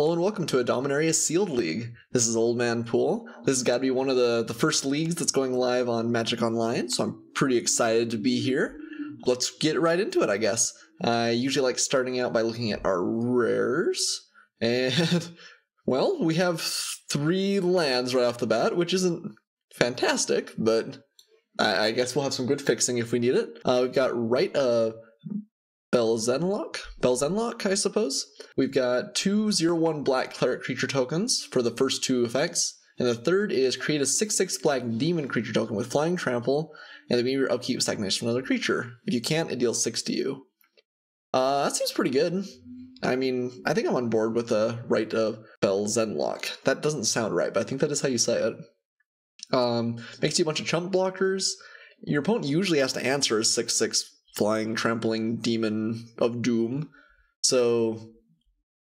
Hello and welcome to a Dominaria Sealed League. This is Old Man Poole. This has got to be one of the first leagues that's going live on Magic Online, so I'm pretty excited to be here. Let's get right into it, I guess. I usually like starting out by looking at our rares, and, well, we have 3 lands right off the bat, which isn't fantastic, but I guess we'll have some good fixing if we need it. We've got Rite of Belzenlock, I suppose. We've got 2 0/1 black cleric creature tokens for the first 2 effects, and the third is create a 6/6 black demon creature token with flying trample, and the your upkeep stagnation from another creature. If you can't, it deals 6 to you. That seems pretty good. I mean, I think I'm on board with the Rite of Belzenlock. That doesn't sound right, but I think that is how you say it. Makes you a bunch of chump blockers. Your opponent usually has to answer a 6/6 flying, trampling demon of doom. So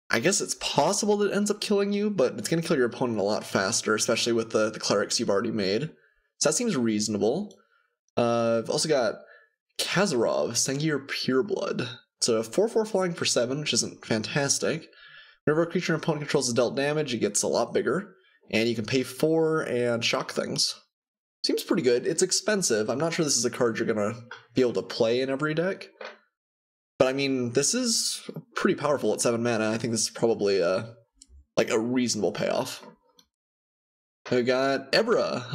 I guess it's possible that it ends up killing you, but it's going to kill your opponent a lot faster, especially with the clerics you've already made. So that seems reasonable. I've also got Kazarov, Sengir Pureblood. It's a 4/4 flying for 7, which isn't fantastic. Whenever a creature an opponent controls is dealt damage, it gets a lot bigger, and you can pay 4 and shock things. Seems pretty good. It's expensive. I'm not sure this is a card you're going to be able to play in every deck. But I mean, this is pretty powerful at 7 mana. I think this is probably like a reasonable payoff. We've got Ebra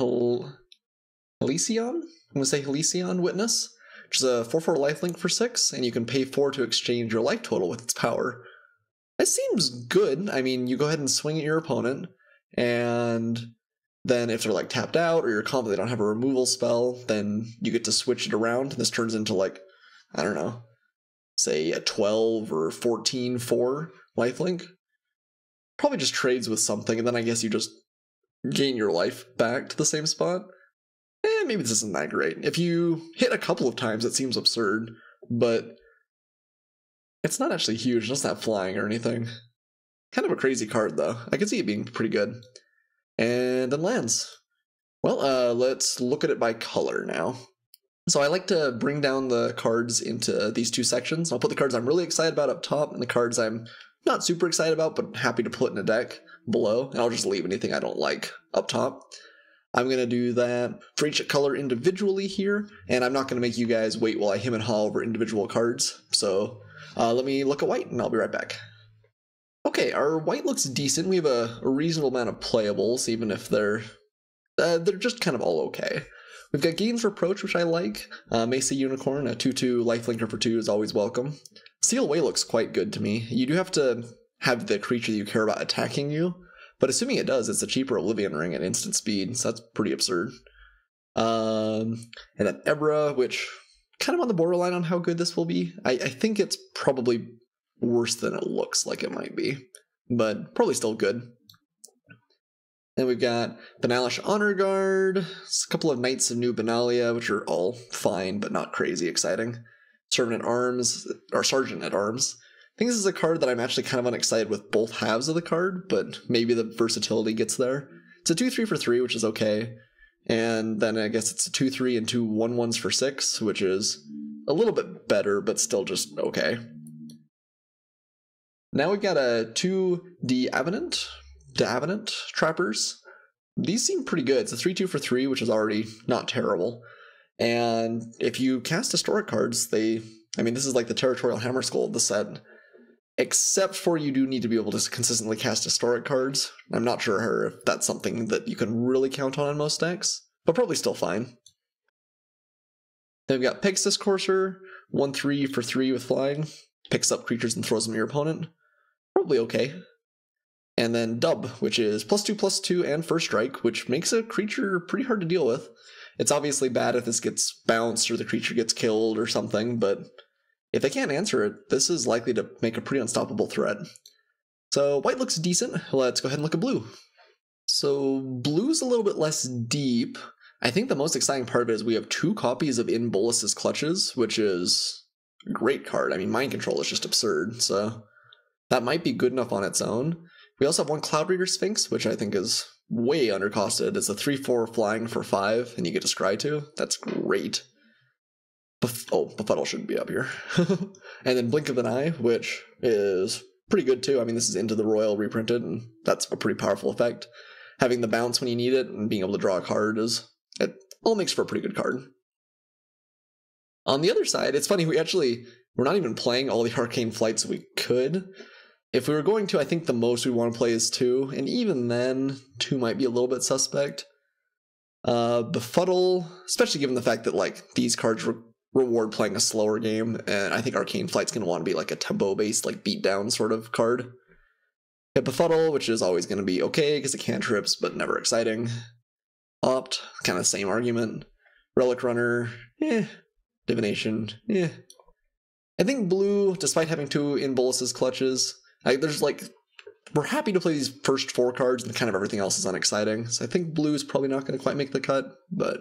Halcyon? I'm going to say Halcyon Witness, which is a 4/4 lifelink for 6, and you can pay 4 to exchange your life total with its power. That seems good. I mean, you go ahead and swing at your opponent, and then if they're like tapped out or you're confident they don't have a removal spell, then you get to switch it around. This turns into like, I don't know, say a 12 or 14/4 lifelink. Probably just trades with something, and then I guess you just gain your life back to the same spot. Maybe this isn't that great. If you hit a couple of times, it seems absurd, but it's not actually huge. It doesn't have flying or anything. Kind of a crazy card, though. I could see it being pretty good. And then lands. Well, let's look at it by color now. So I like to bring down the cards into these 2 sections. I'll put the cards I'm really excited about up top, and the cards I'm not super excited about, but happy to put in a deck below, and I'll just leave anything I don't like up top. I'm going to do that for each color individually here, and I'm not going to make you guys wait while I hem and haw over individual cards. So let me look at white, and I'll be right back. Okay, our white looks decent. We have a reasonable amount of playables, even if they're just kind of all okay. We've got Gains Reproach, which I like. Mesa Unicorn, a 2/2 lifelinker for 2 is always welcome. Seal Away looks quite good to me. You do have to have the creature that you care about attacking you, but assuming it does, it's a cheaper Oblivion Ring at instant speed, so that's pretty absurd. And then Ebra, which kind of on the borderline on how good this will be. I think it's probably worse than it looks like it might be, but probably still good. Then we've got Benalish Honor Guard, a couple of Knights of New Benalia, which are all fine, but not crazy exciting. Servant at Arms, or Sergeant at Arms. I think this is a card that I'm actually kind of unexcited with both halves of the card, but maybe the versatility gets there. It's a 2/3 for 3, which is okay. And then I guess it's a 2/3 and 2 1/1s for 6, which is a little bit better, but still just okay. Now we've got a 2 Davenant Trappers. These seem pretty good. It's a 3/2 for 3, which is already not terrible. And if you cast historic cards, this is like the Territorial Hammerskull of the set. Except for you do need to be able to consistently cast historic cards. I'm not sure if that's something that you can really count on in most decks, but probably still fine. Then we've got Pegasus Courser, 1/3 for 3 with flying. Picks up creatures and throws them at your opponent. Probably okay. And then Dub, which is +2/+2 and first strike, which makes a creature pretty hard to deal with. It's obviously bad if this gets bounced or the creature gets killed or something, but if they can't answer it, this is likely to make a pretty unstoppable threat. So white looks decent. Let's go ahead and look at blue. So blue's a little bit less deep. I think the most exciting part of it is we have 2 copies of In Bolas's Clutches, which is a great card. I mean, Mind Control is just absurd, so that might be good enough on its own. We also have 1 Cloud Reader Sphinx, which I think is way undercosted. It's a 3/4 flying for 5, and you get to scry 2. That's great. Befuddle shouldn't be up here. And then Blink of an Eye, which is pretty good too. I mean, this is Into the Royal reprinted, and that's a pretty powerful effect. Having the bounce when you need it and being able to draw a card it all makes for a pretty good card. On the other side, it's funny, we're not even playing all the Arcane Flights we could. If we were going to, I think the most we want to play is 2, and even then, 2 might be a little bit suspect. Befuddle, especially given the fact that like these cards reward playing a slower game, and I think Arcane Flight's going to want to be like a tempo-based, like beatdown sort of card. Befuddle, which is always going to be okay because it cantrips, but never exciting. Opt, kind of same argument. Relic Runner, Divination, I think blue, despite having 2 in Bolus's clutches, we're happy to play these first 4 cards and kind of everything else is unexciting. So I think blue is probably not going to quite make the cut, but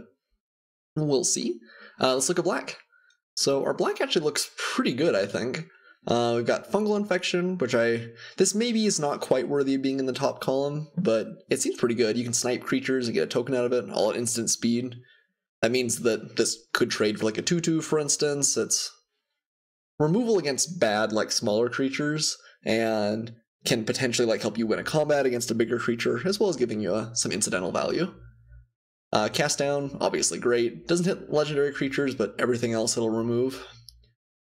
we'll see. Let's look at black. So our black actually looks pretty good, I think. We've got Fungal Infection, which this maybe is not quite worthy of being in the top column, but it seems pretty good. You can snipe creatures and get a token out of it, all at instant speed. That means that this could trade for like a 2/2, for instance. It's removal against bad, like smaller creatures, and can potentially like help you win a combat against a bigger creature, as well as giving you some incidental value. Cast Down, obviously great. Doesn't hit legendary creatures, but everything else it'll remove.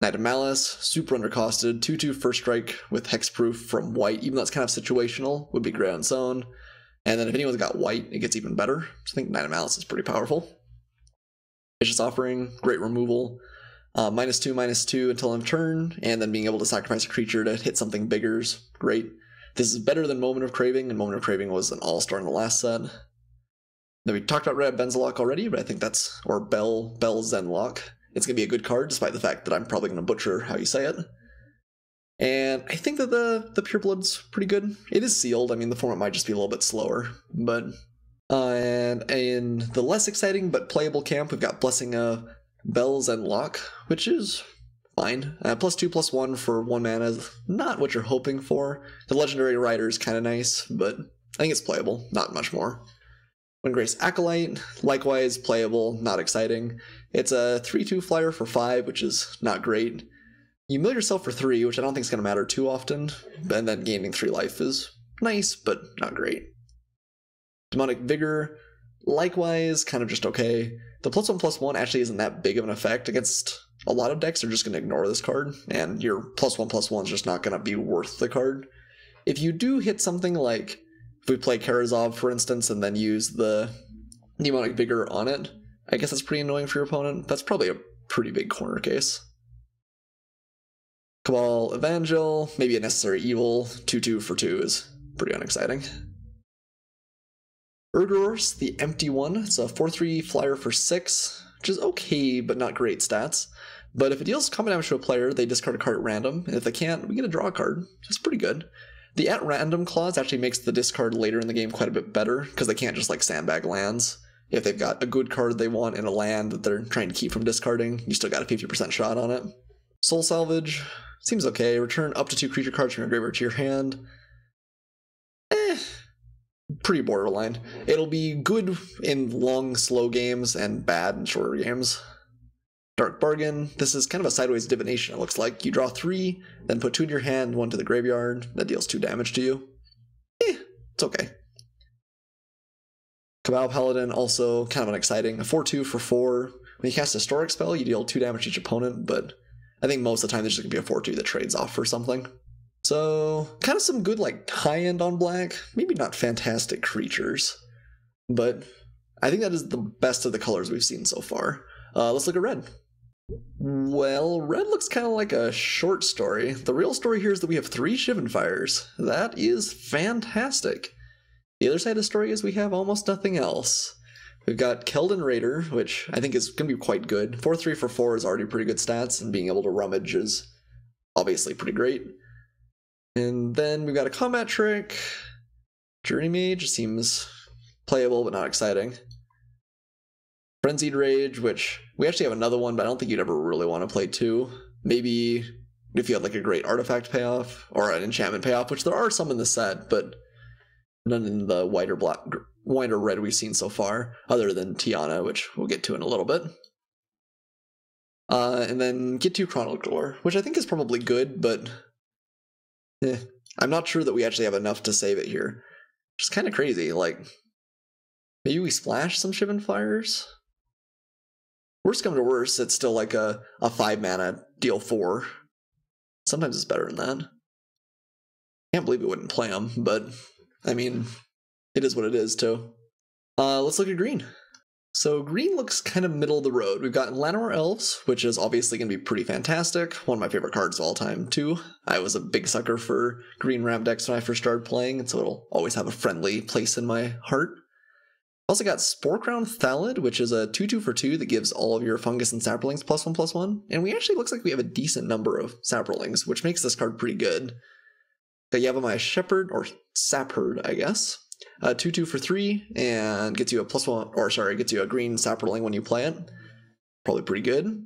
Knight of Malice, super undercosted, 2/2 first strike with hexproof from white, even though it's kind of situational, would be great on its own. And then if anyone's got white, it gets even better. So I think Knight of Malice is pretty powerful. Vicious Offering, great removal. -2/-2 until end of turn, and then being able to sacrifice a creature to hit something bigger is great. This is better than Moment of Craving, and Moment of Craving was an all-star in the last set. Then we talked about Red Benzelok already, but I think or Bell Zenlock. It's going to be a good card, despite the fact that I'm probably going to butcher how you say it. And I think that the Pureblood's pretty good. It is sealed, I mean, the format might just be a little bit slower, but... and in the less exciting but playable camp, we've got Blessing of Bells and Lock, which is fine. +2/+1 for 1 mana is not what you're hoping for. The Legendary Rider is kind of nice, but I think it's playable, not much more. Windgrace Acolyte, likewise playable, not exciting. It's a 3/2 flyer for 5, which is not great. You mill yourself for 3, which I don't think is going to matter too often, and then gaining 3 life is nice, but not great. Demonic Vigor, likewise, kind of just okay. The +1/+1 actually isn't that big of an effect against a lot of decks. They're just going to ignore this card, and your +1/+1 is just not going to be worth the card. If you do hit something like, if we play Karazov, for instance, and then use the Demonic Vigor on it, I guess that's pretty annoying for your opponent. That's probably a pretty big corner case. Cabal Evangel, maybe a Necessary Evil, 2/2 for 2 is pretty unexciting. Urgor's, the empty one. It's a 4/3 flyer for 6, which is okay, but not great stats. But if it deals combat damage to a player, they discard a card at random, and if they can't, we get a draw card, which is pretty good. The at random clause actually makes the discard later in the game quite a bit better, because they can't just like sandbag lands. If they've got a good card they want in a land that they're trying to keep from discarding, you still got a 50% shot on it. Soul Salvage, seems okay. Return up to 2 creature cards from your graveyard to your hand. Pretty borderline. It'll be good in long, slow games and bad in shorter games. Dark Bargain. This is kind of a sideways divination, it looks like. You draw 3, then put 2 in your hand, 1 to the graveyard. That deals 2 damage to you. It's okay. Cabal Paladin, also kind of unexciting. A 4/2 for 4. When you cast a Historic spell, you deal 2 damage to each opponent, but I think most of the time there's just going to be a 4/2 that trades off for something. So, kind of some good, like, high-end on black. Maybe not fantastic creatures, but I think that is the best of the colors we've seen so far. Let's look at red. Well, red looks kind of like a short story. The real story here is that we have 3 Shivan Fires. That is fantastic. The other side of the story is we have almost nothing else. We've got Keldon Raider, which I think is going to be quite good. 4/3 for 4 is already pretty good stats, and being able to rummage is obviously pretty great. And then we've got a combat trick. Journey Mage seems playable but not exciting. Frenzied Rage, which we actually have another one, but I don't think you'd ever really want to play 2. Maybe if you had like a great artifact payoff or an enchantment payoff, which there are some in the set, but none in the white or red we've seen so far, other than Tiana, which we'll get to in a little bit. And then get to Chronicler, which I think is probably good, but I'm not sure that we actually have enough to save it here. Which is kind of crazy. Like, maybe we splash some Shivan Fires? Worst come to worst, it's still like a 5 mana deal 4. Sometimes it's better than that. Can't believe we wouldn't play them, but I mean, it is what it is too. Let's look at green. So green looks kind of middle of the road. We've got Llanowar Elves, which is obviously going to be pretty fantastic. One of my favorite cards of all time, too. I was a big sucker for green ramp decks when I first started playing, and so it'll always have a friendly place in my heart. Also got Sporecrown Thallid, which is a 2/2 for 2 that gives all of your fungus and saplings +1/+1. And we actually looks like we have a decent number of saplings, which makes this card pretty good. Got Yavimaya Shepherd, or Sapherd, I guess. 2/2 for 3, and gets you a +1, or sorry, gets you a green sapling when you play it. Probably pretty good.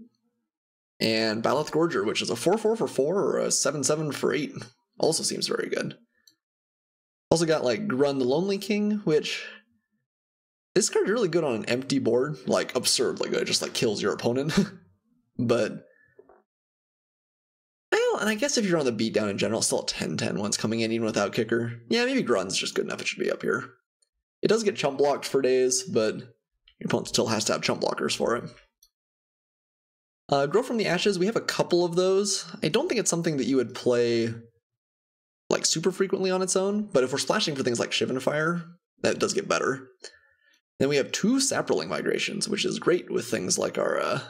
And Baloth Gorger, which is a 4/4 for 4, or a 7/7 for 8. Also seems very good. Also got like Grun the Lonely King, which this card's really good on an empty board, like absurdly good, just like kills your opponent. But well, and I guess if you're on the beatdown in general, still a 10/10 once coming in even without kicker. Yeah, maybe Grun's just good enough, it should be up here. It does get chump blocked for days, but your opponent still has to have chump blockers for it. Grow from the Ashes, we have a couple of those. I don't think it's something that you would play like super frequently on its own, but if we're splashing for things like Shivan Fire, that does get better. Then we have 2 Saproling Migrations, which is great with things like our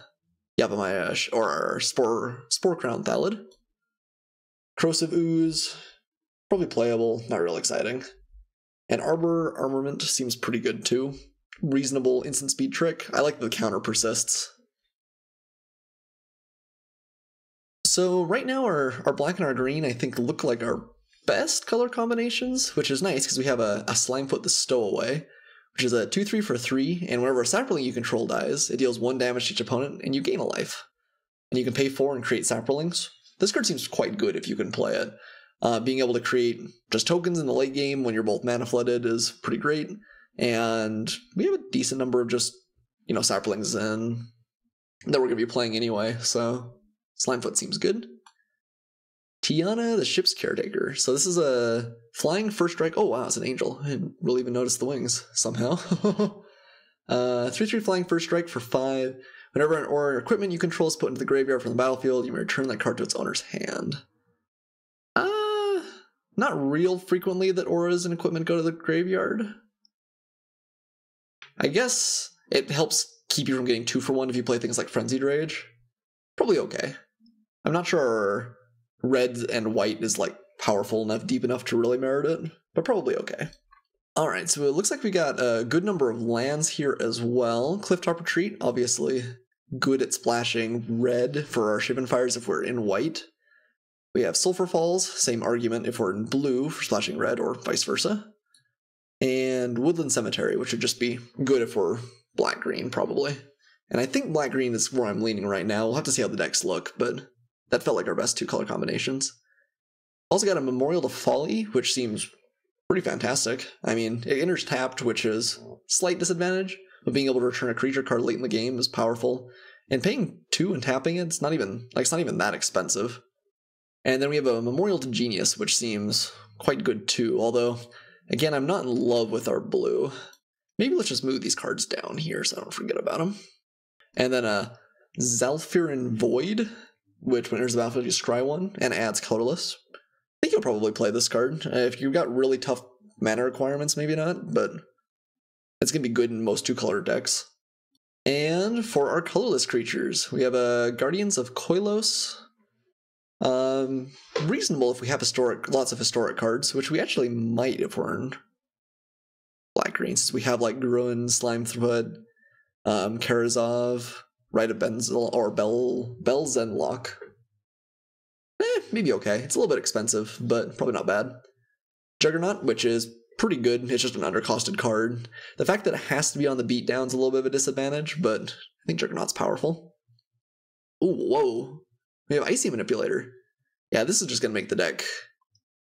Yavimaya or our Sporecrown Thallid. Corrosive Ooze, probably playable, not real exciting. And Arbor Armament seems pretty good too. Reasonable instant speed trick. I like the counter persists. So right now our black and our green I think look like our best color combinations, which is nice because we have a Slimefoot the Stowaway, which is a 2/3 for 3, and whenever a sapling you control dies, it deals 1 damage to each opponent, and you gain a life. And you can pay 4 and create saplings. This card seems quite good if you can play it. Being able to create just tokens in the late game when you're both mana flooded is pretty great, and we have a decent number of just, you know, saplings in that we're going to be playing anyway, so Slimefoot seems good. Tiana, the Ship's Caretaker. So this is a flying first strike. Oh wow, it's an angel. I didn't really even notice the wings somehow. 3/3 flying first strike for 5. Whenever an aura or equipment you control is put into the graveyard from the battlefield, you may return that card to its owner's hand. Not real frequently that auras and equipment go to the graveyard. I guess it helps keep you from getting 2 for 1 if you play things like Frenzied Rage. Probably okay. I'm not sure red and white is like powerful enough, deep enough to really merit it, but probably okay. Alright, so it looks like we got a good number of lands here as well. Clifftop Retreat, obviously good at splashing red for our Shivan Fires if we're in white. We have Sulphur Falls, same argument if we're in blue for splashing red or vice versa. And Woodland Cemetery, which would just be good if we're black-green, probably. And I think black-green is where I'm leaning right now. We'll have to see how the decks look, but that felt like our best 2 color combinations. Also got a Memorial to Folly, which seems pretty fantastic. I mean, it enters tapped, which is slight disadvantage, but being able to return a creature card late in the game is powerful. And paying 2 and tapping it, it's not even that expensive. And then we have a Memorial to Genius, which seems quite good too, although, again, I'm not in love with our blue. Maybe let's just move these cards down here so I don't forget about them. And then a Zalfirin Void, which when it enters the battlefield you scry 1 and adds colorless. I think you'll probably play this card. If you've got really tough mana requirements, maybe not, but it's going to be good in most 2 color decks. And for our colorless creatures, we have a Guardians of Koilos. Reasonable if we have lots of historic cards, which we actually might if we're in black-green, since we have like Gruin, Slimefoot, Karazov, Rite of Benzel, or Belzenlock. Maybe okay. It's a little bit expensive, but probably not bad. Juggernaut, which is pretty good. It's just an undercosted card. The fact that it has to be on the beatdown is a little bit of a disadvantage, but I think Juggernaut's powerful. Ooh, whoa. We have Icy Manipulator. Yeah, this is just going to make the deck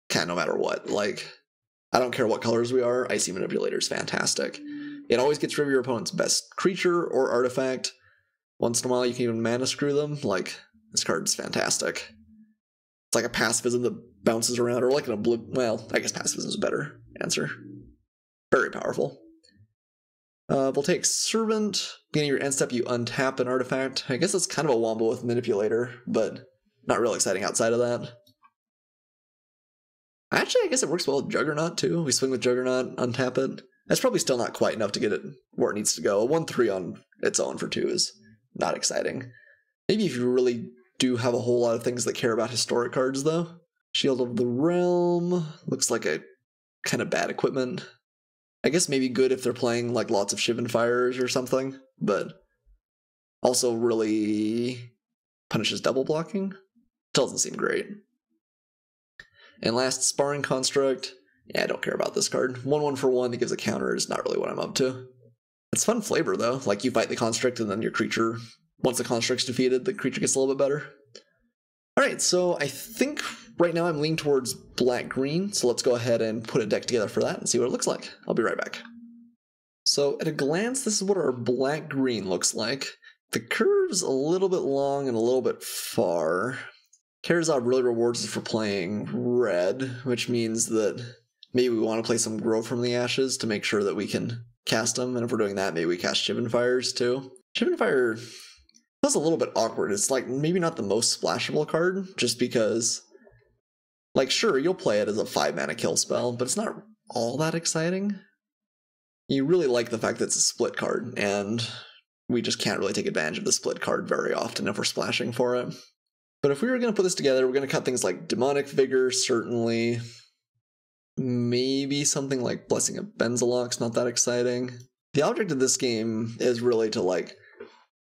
kind of no matter what. Like, I don't care what colors we are, Icy Manipulator is fantastic. It always gets rid of your opponent's best creature or artifact. Once in a while you can even mana screw them. Like, this card's fantastic. It's like a pacifism that bounces around, or like an well, I guess pacifism is a better answer. Very powerful. We'll take Servant. Beginning of your end step, you untap an artifact. I guess it's kind of a wombo with Manipulator, but not real exciting outside of that. Actually, I guess it works well with Juggernaut, too. We swing with Juggernaut, untap it. That's probably still not quite enough to get it where it needs to go. A 1/3 on its own for 2 is not exciting. Maybe if you really do have a whole lot of things that care about historic cards, though. Shield of the Realm looks like a kind of bad equipment. I guess maybe good if they're playing like lots of Shivan Fires or something, but also really punishes double blocking. Doesn't seem great. And last, Sparring Construct. Yeah, I don't care about this card. 1/1 for 1 that gives a counter is not really what I'm up to. It's fun flavor though, like you fight the construct and then your creature, once the construct's defeated, the creature gets a little bit better. Alright, so I think right now I'm leaning towards black-green, so let's go ahead and put a deck together for that and see what it looks like. I'll be right back. So at a glance, this is what our black-green looks like. The curve's a little bit long and a little bit far. Karazhan really rewards us for playing red, which means that maybe we want to play some Grow from the Ashes to make sure that we can cast them, and if we're doing that, maybe we cast Shivan Fires too. Shivan Fire feels a little bit awkward. It's like maybe not the most splashable card, just because, like, sure, you'll play it as a 5-mana kill spell, but it's not all that exciting. You really like the fact that it's a split card, and we just can't really take advantage of the split card very often if we're splashing for it. But if we were going to put this together, we're going to cut things like Demonic Vigor, certainly. Maybe something like Blessing of Benzalok's not that exciting. The object of this game is really to, like,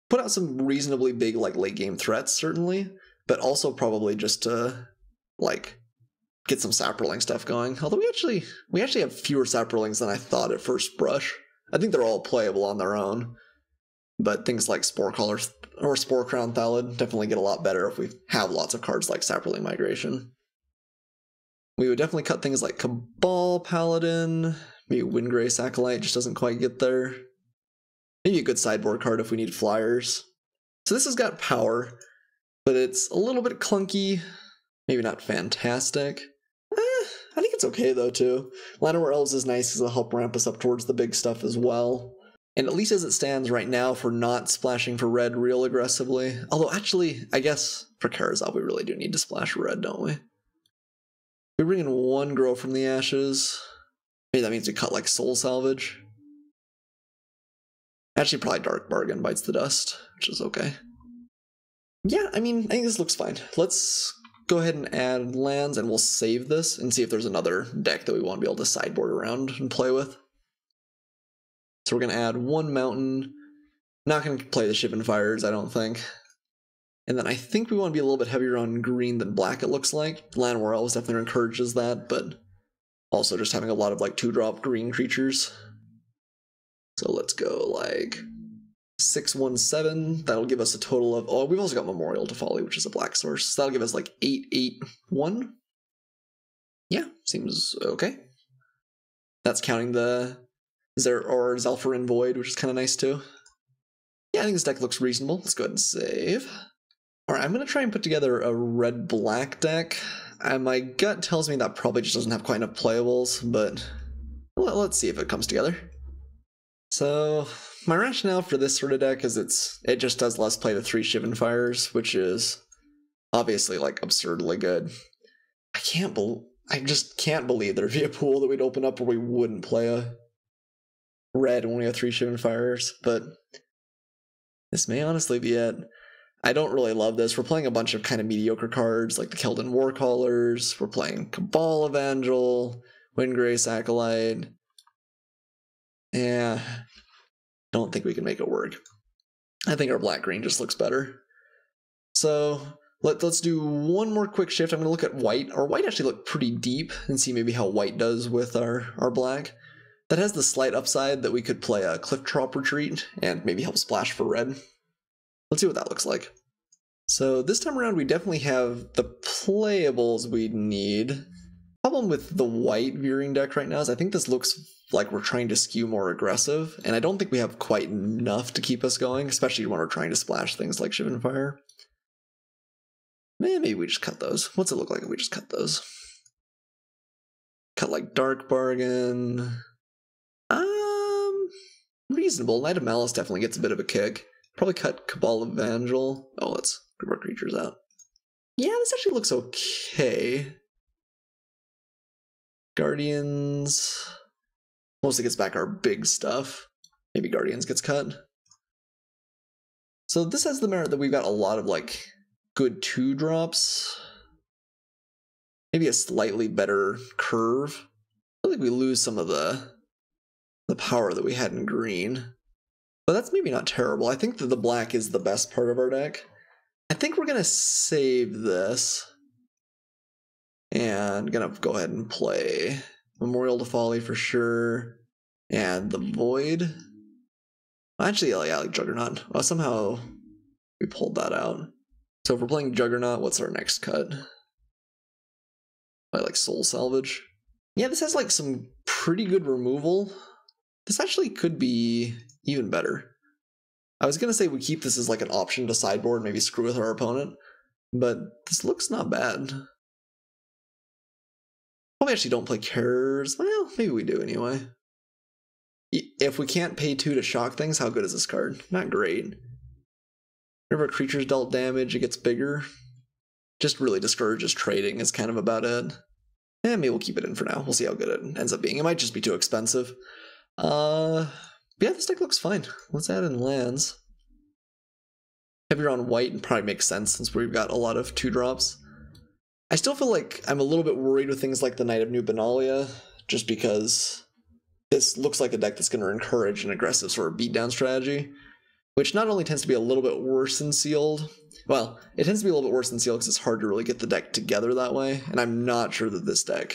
put out some reasonably big, like, late-game threats, certainly, but also probably just to, like, get some Saproling stuff going. Although we actually have fewer Saprolings than I thought at first brush. I think they're all playable on their own, but things like Spore Collar or Spore Crown Thallid definitely get a lot better if we have lots of cards like Saproling Migration. We would definitely cut things like Cabal Paladin, maybe Windgrace Acolyte just doesn't quite get there. Maybe a good sideboard card if we need flyers. So this has got power, but it's a little bit clunky, maybe not fantastic. I think it's okay though too. Llanowar Elves is nice because it'll help ramp us up towards the big stuff as well. And at least as it stands right now, for not splashing for red real aggressively. Although actually, I guess for Karazhan we really do need to splash red, don't we? We bring in 1 Grow from the Ashes. Maybe that means we cut like Soul Salvage. Actually, probably Dark Bargain bites the dust, which is okay. Yeah, I mean, I think this looks fine. Let's go ahead and add lands, and we'll save this and see if there's another deck that we want to be able to sideboard around and play with. So we're going to add 1 mountain. Not going to play the Shivan Fires, I don't think. And then I think we want to be a little bit heavier on green than black, it looks like. Llanowar Elves definitely encourages that, but also just having a lot of like 2-drop green creatures. So let's go like 6/1/7. That'll give us a total of, oh, we've also got Memorial to Folly, which is a black source. So that'll give us like 8/8/1. Yeah, seems okay. That's counting the Zalfarin Void, which is kind of nice too. Yeah, I think this deck looks reasonable. Let's go ahead and save. Alright, I'm going to try and put together a red-black deck. My gut tells me that probably just doesn't have quite enough playables, but let's see if it comes together. So, my rationale for this sort of deck is it just does less play to 3 Shivan Fires, which is obviously like absurdly good. I just can't believe there'd be a pool that we'd open up where we wouldn't play a red when we have 3 Shivan Fires, but this may honestly be it. I don't really love this. We're playing a bunch of kind of mediocre cards, like the Keldon Warcallers. We're playing Cabal Evangel, Windgrace Acolyte. Yeah, don't think we can make it work. I think our black-green just looks better. So let's do one more quick shift. I'm going to look at white. Our white actually looked pretty deep and see maybe how white does with our black. That has the slight upside that we could play a Cliff Trop Retreat and maybe help splash for red. Let's see what that looks like. So this time around, we definitely have the playables we need. Problem with the white veering deck right now is I think this looks like we're trying to skew more aggressive, and I don't think we have quite enough to keep us going, especially when we're trying to splash things like Shivan Fire. Maybe we just cut those. What's it look like if we just cut those? Cut like Dark Bargain. Reasonable. Knight of Malice definitely gets a bit of a kick. Probably cut Cabal Evangel. Oh, let's group our creatures out. Yeah, this actually looks okay. Guardians. Mostly gets back our big stuff. Maybe Guardians gets cut. So this has the merit that we've got a lot of like good 2-drops. Maybe a slightly better curve. I think we lose some of the power that we had in green. But that's maybe not terrible. I think that the black is the best part of our deck. I think we're gonna save this. And gonna go ahead and play Memorial to Folly for sure. And the Void. Actually, yeah, like Juggernaut. Well, somehow we pulled that out. So if we're playing Juggernaut, what's our next cut? I like Soul Salvage. Yeah, this has like some pretty good removal. This actually could be even better. I was gonna say we keep this as like an option to sideboard, maybe screw with our opponent, but this looks not bad. Probably actually don't play Cares. Well, maybe we do anyway. If we can't pay 2 to shock things, how good is this card? Not great. Whenever a creature's dealt damage, it gets bigger. Just really discourages trading is kind of about it. Maybe we'll keep it in for now. We'll see how good it ends up being. It might just be too expensive. Yeah, this deck looks fine. Let's add in lands. Heavier on white and probably makes sense since we've got a lot of 2-drops. I still feel like I'm a little bit worried with things like the Knight of New Benalia, just because this looks like a deck that's going to encourage an aggressive sort of beatdown strategy, which not only tends to be a little bit worse than sealed, well, it tends to be a little bit worse than sealed because it's hard to really get the deck together that way, and I'm not sure that this deck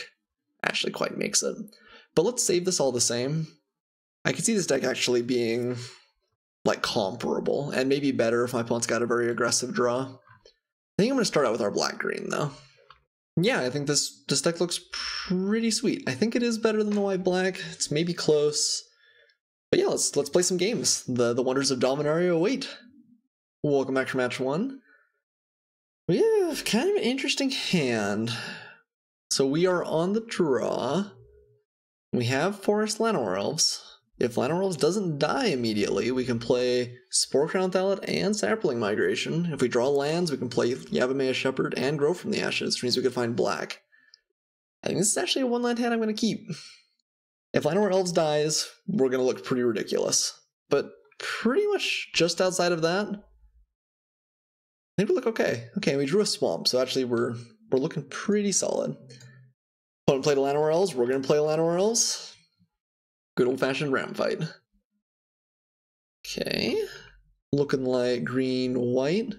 actually quite makes it. But let's save this all the same. I can see this deck actually being like comparable, and maybe better if my opponent's got a very aggressive draw. I think I'm going to start out with our black-green though. Yeah, I think this deck looks pretty sweet. I think it is better than the white-black. It's maybe close. But yeah, let's play some games. The wonders of Dominaria await. Welcome back for match 1. We have kind of an interesting hand. So we are on the draw. We have Forest Llanowar Elves. If Llanowar Elves doesn't die immediately, we can play Spore-Crowned Thallid and Sapling Migration. If we draw lands, we can play Yavimaya Shepherd and Grow from the Ashes, which means we could find black. I think this is actually a 1-land hand I'm going to keep. If Llanowar Elves dies, we're going to look pretty ridiculous. But pretty much just outside of that, I think we look okay. Okay, we drew a swamp, so actually we're looking pretty solid. Opponent played a Llanowar Elves, we're going to play Llanowar Elves. Good old-fashioned ram fight. Okay. Looking like green-white.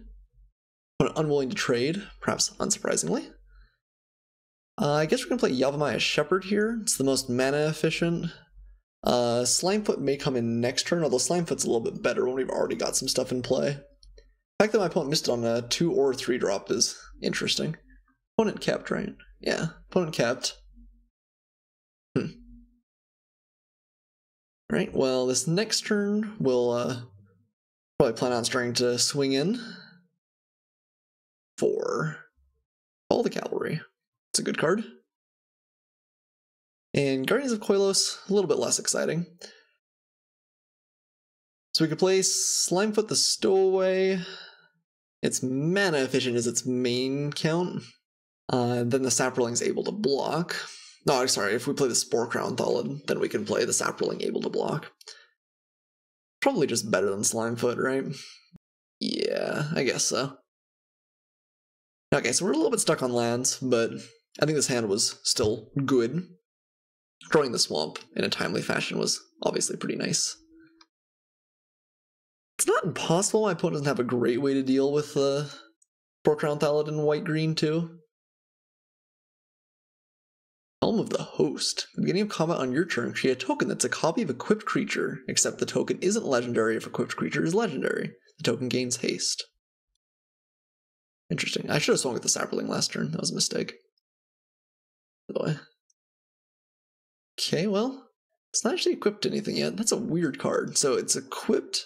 Unwilling to trade, perhaps unsurprisingly. I guess we're going to play Yavimaya Shepherd here. It's the most mana-efficient. Slimefoot may come in next turn, although Slimefoot's a little bit better when we've already got some stuff in play. The fact that my opponent missed it on a 2 or 3 drop is interesting. Opponent kept, right? Yeah, opponent kept. Right, well, this next turn we'll probably plan on starting to swing in for all the cavalry. It's a good card. And Guardians of Koilos, a little bit less exciting. So we could play Slimefoot the Stowaway. Its mana efficient is its main count. Then the Saproling's able to block. No, sorry, if we play the Spore-Crowned Thallid, then we can play the Saproling able to block. Probably just better than Slimefoot, right? Yeah, I guess so. Okay, so we're a little bit stuck on lands, but I think this hand was still good. Drawing the swamp in a timely fashion was obviously pretty nice. It's not impossible my opponent doesn't have a great way to deal with the Spore-Crowned Thallid in white-green too. Helm of the Host. At the beginning of combat on your turn, create a token that's a copy of equipped creature, except the token isn't legendary if equipped creature is legendary. The token gains haste. Interesting. I should have swung with the Saproling last turn. That was a mistake. By the way. Okay, well, it's not actually equipped to anything yet. That's a weird card. So it's equipped.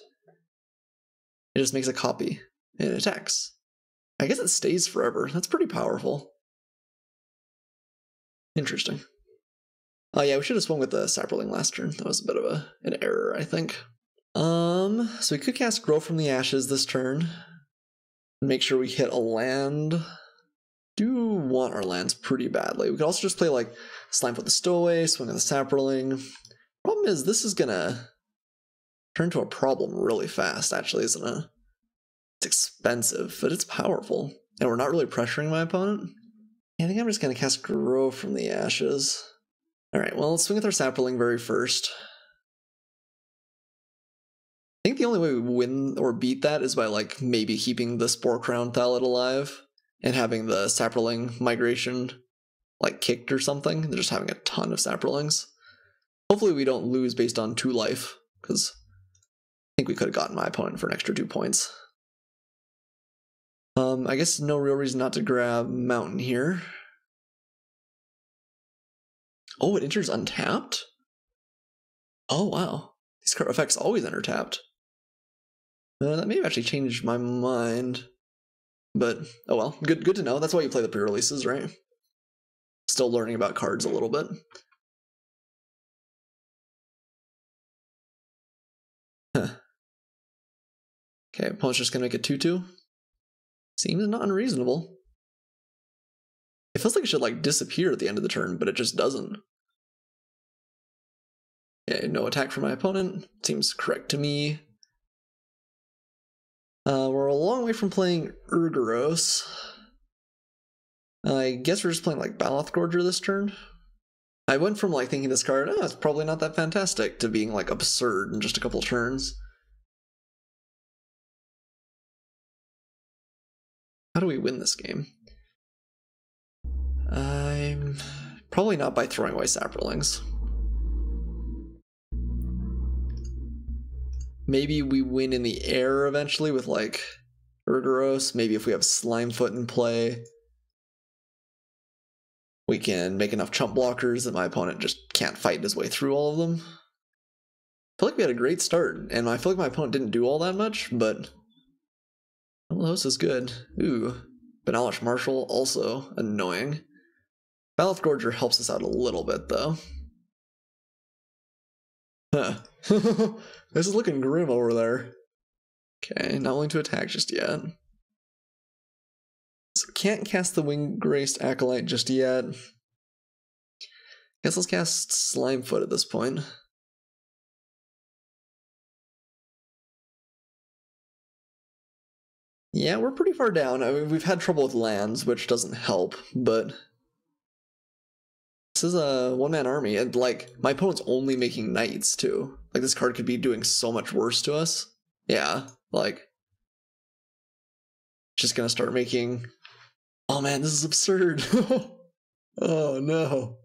It just makes a copy and it attacks. I guess it stays forever. That's pretty powerful. Interesting. Oh yeah, we should have swung with the Sapperling last turn. That was a bit of an error, I think. So we could cast Grow from the Ashes this turn. Make sure we hit a land. Do want our lands pretty badly. We could also just play like Slimefoot the Stowaway, swing on the Sapperling. Problem is, this is gonna turn to a problem really fast, actually, isn't it? It's expensive, but it's powerful. And we're not really pressuring my opponent. I think I'm just gonna cast Grow from the Ashes. Alright, well, let's swing with our Sapperling very first. I think the only way we win or beat that is by, like, maybe keeping the Spore Crown Thalet alive and having the Sapperling migration, like, kicked or something. They're just having a ton of Sapperlings. Hopefully we don't lose based on 2 life, because I think we could have gotten my opponent for an extra 2 points. I guess no real reason not to grab Mountain here. Oh, it enters untapped? Oh, wow. These card effects always enter tapped. That may have actually changed my mind. But, oh well, good to know. That's why you play the pre-releases, right? Still learning about cards a little bit. Huh. Okay, opponent's just gonna make it 2-2. Seems not unreasonable. It feels like it should, like, disappear at the end of the turn, but it just doesn't. Okay, no attack from my opponent. Seems correct to me. We're a long way from playing Urgaros. I guess we're just playing like Baloth Gorger this turn. I went from like thinking this card, oh, it's probably not that fantastic, to being like absurd in just a couple turns. How do we win this game? I'm probably not by throwing away Sapperlings. Maybe we win in the air eventually with like Urgaros. Maybe if we have Slimefoot in play, we can make enough chump blockers that my opponent just can't fight his way through all of them. I feel like we had a great start, and I feel like my opponent didn't do all that much, but the host is good. Ooh, Banalish Marshal, also annoying. Baloth Gorger helps us out a little bit, though. Huh. This is looking grim over there. Okay, not willing to attack just yet. So can't cast the Wing-Graced Acolyte just yet. Guess let's cast Slimefoot at this point. Yeah, we're pretty far down. I mean, we've had trouble with lands, which doesn't help, but this is a one-man army, and like, my opponent's only making knights too. Like, this card could be doing so much worse to us. Yeah, like, just gonna start making... Oh man, this is absurd. Oh no.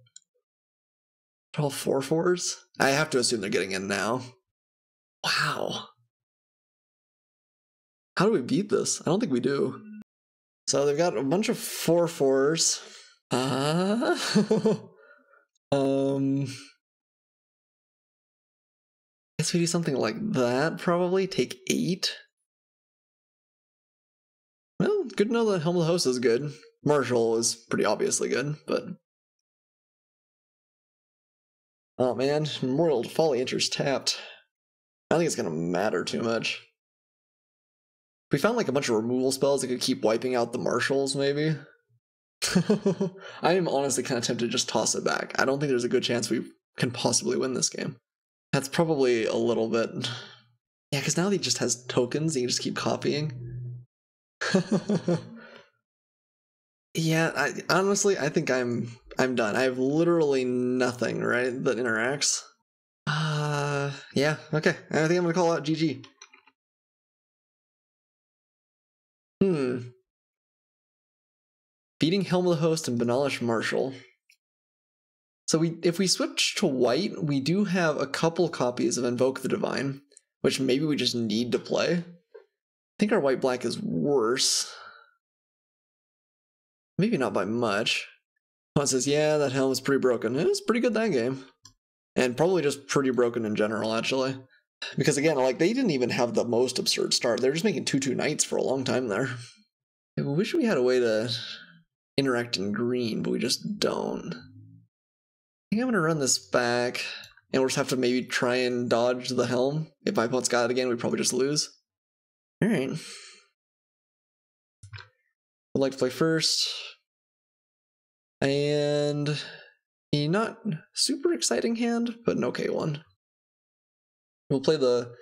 All 4/4s? I have to assume they're getting in now. Wow. How do we beat this? I don't think we do. So they've got a bunch of 4/4s. Guess we do something like that, probably. Take 8. Well, good to know that Helm of the Host is good. Marshall is pretty obviously good, but... Oh man, Memorial to Folly enters tapped. I don't think it's gonna matter too much. If we found like a bunch of removal spells that could keep wiping out the Marshals, maybe? I am honestly kind of tempted to just toss it back. I don't think there's a good chance we can possibly win this game. That's probably a little bit... Yeah, because now he just has tokens, he can just keep copying. Yeah, honestly, I think I'm done. I have literally nothing, right, that interacts. Yeah, okay. I think I'm gonna call out GG. Beating Helm of the Host and Banalish Marshal. So if we switch to white, we do have a couple copies of Invoke the Divine, which maybe we just need to play. I think our white-black is worse. Maybe not by much. One says, yeah, that helm is pretty broken. It was pretty good that game. And probably just pretty broken in general, actually. Because again, like, they didn't even have the most absurd start. They were just making 2/2 knights for a long time there. I wish we had a way to interact in green, but we just don't. I think I'm going to run this back, and we'll just have to maybe try and dodge the helm. If my opponent's got it again, we probably just lose. Alright. Would like to play first. And a not super exciting hand, but an okay one. We'll play the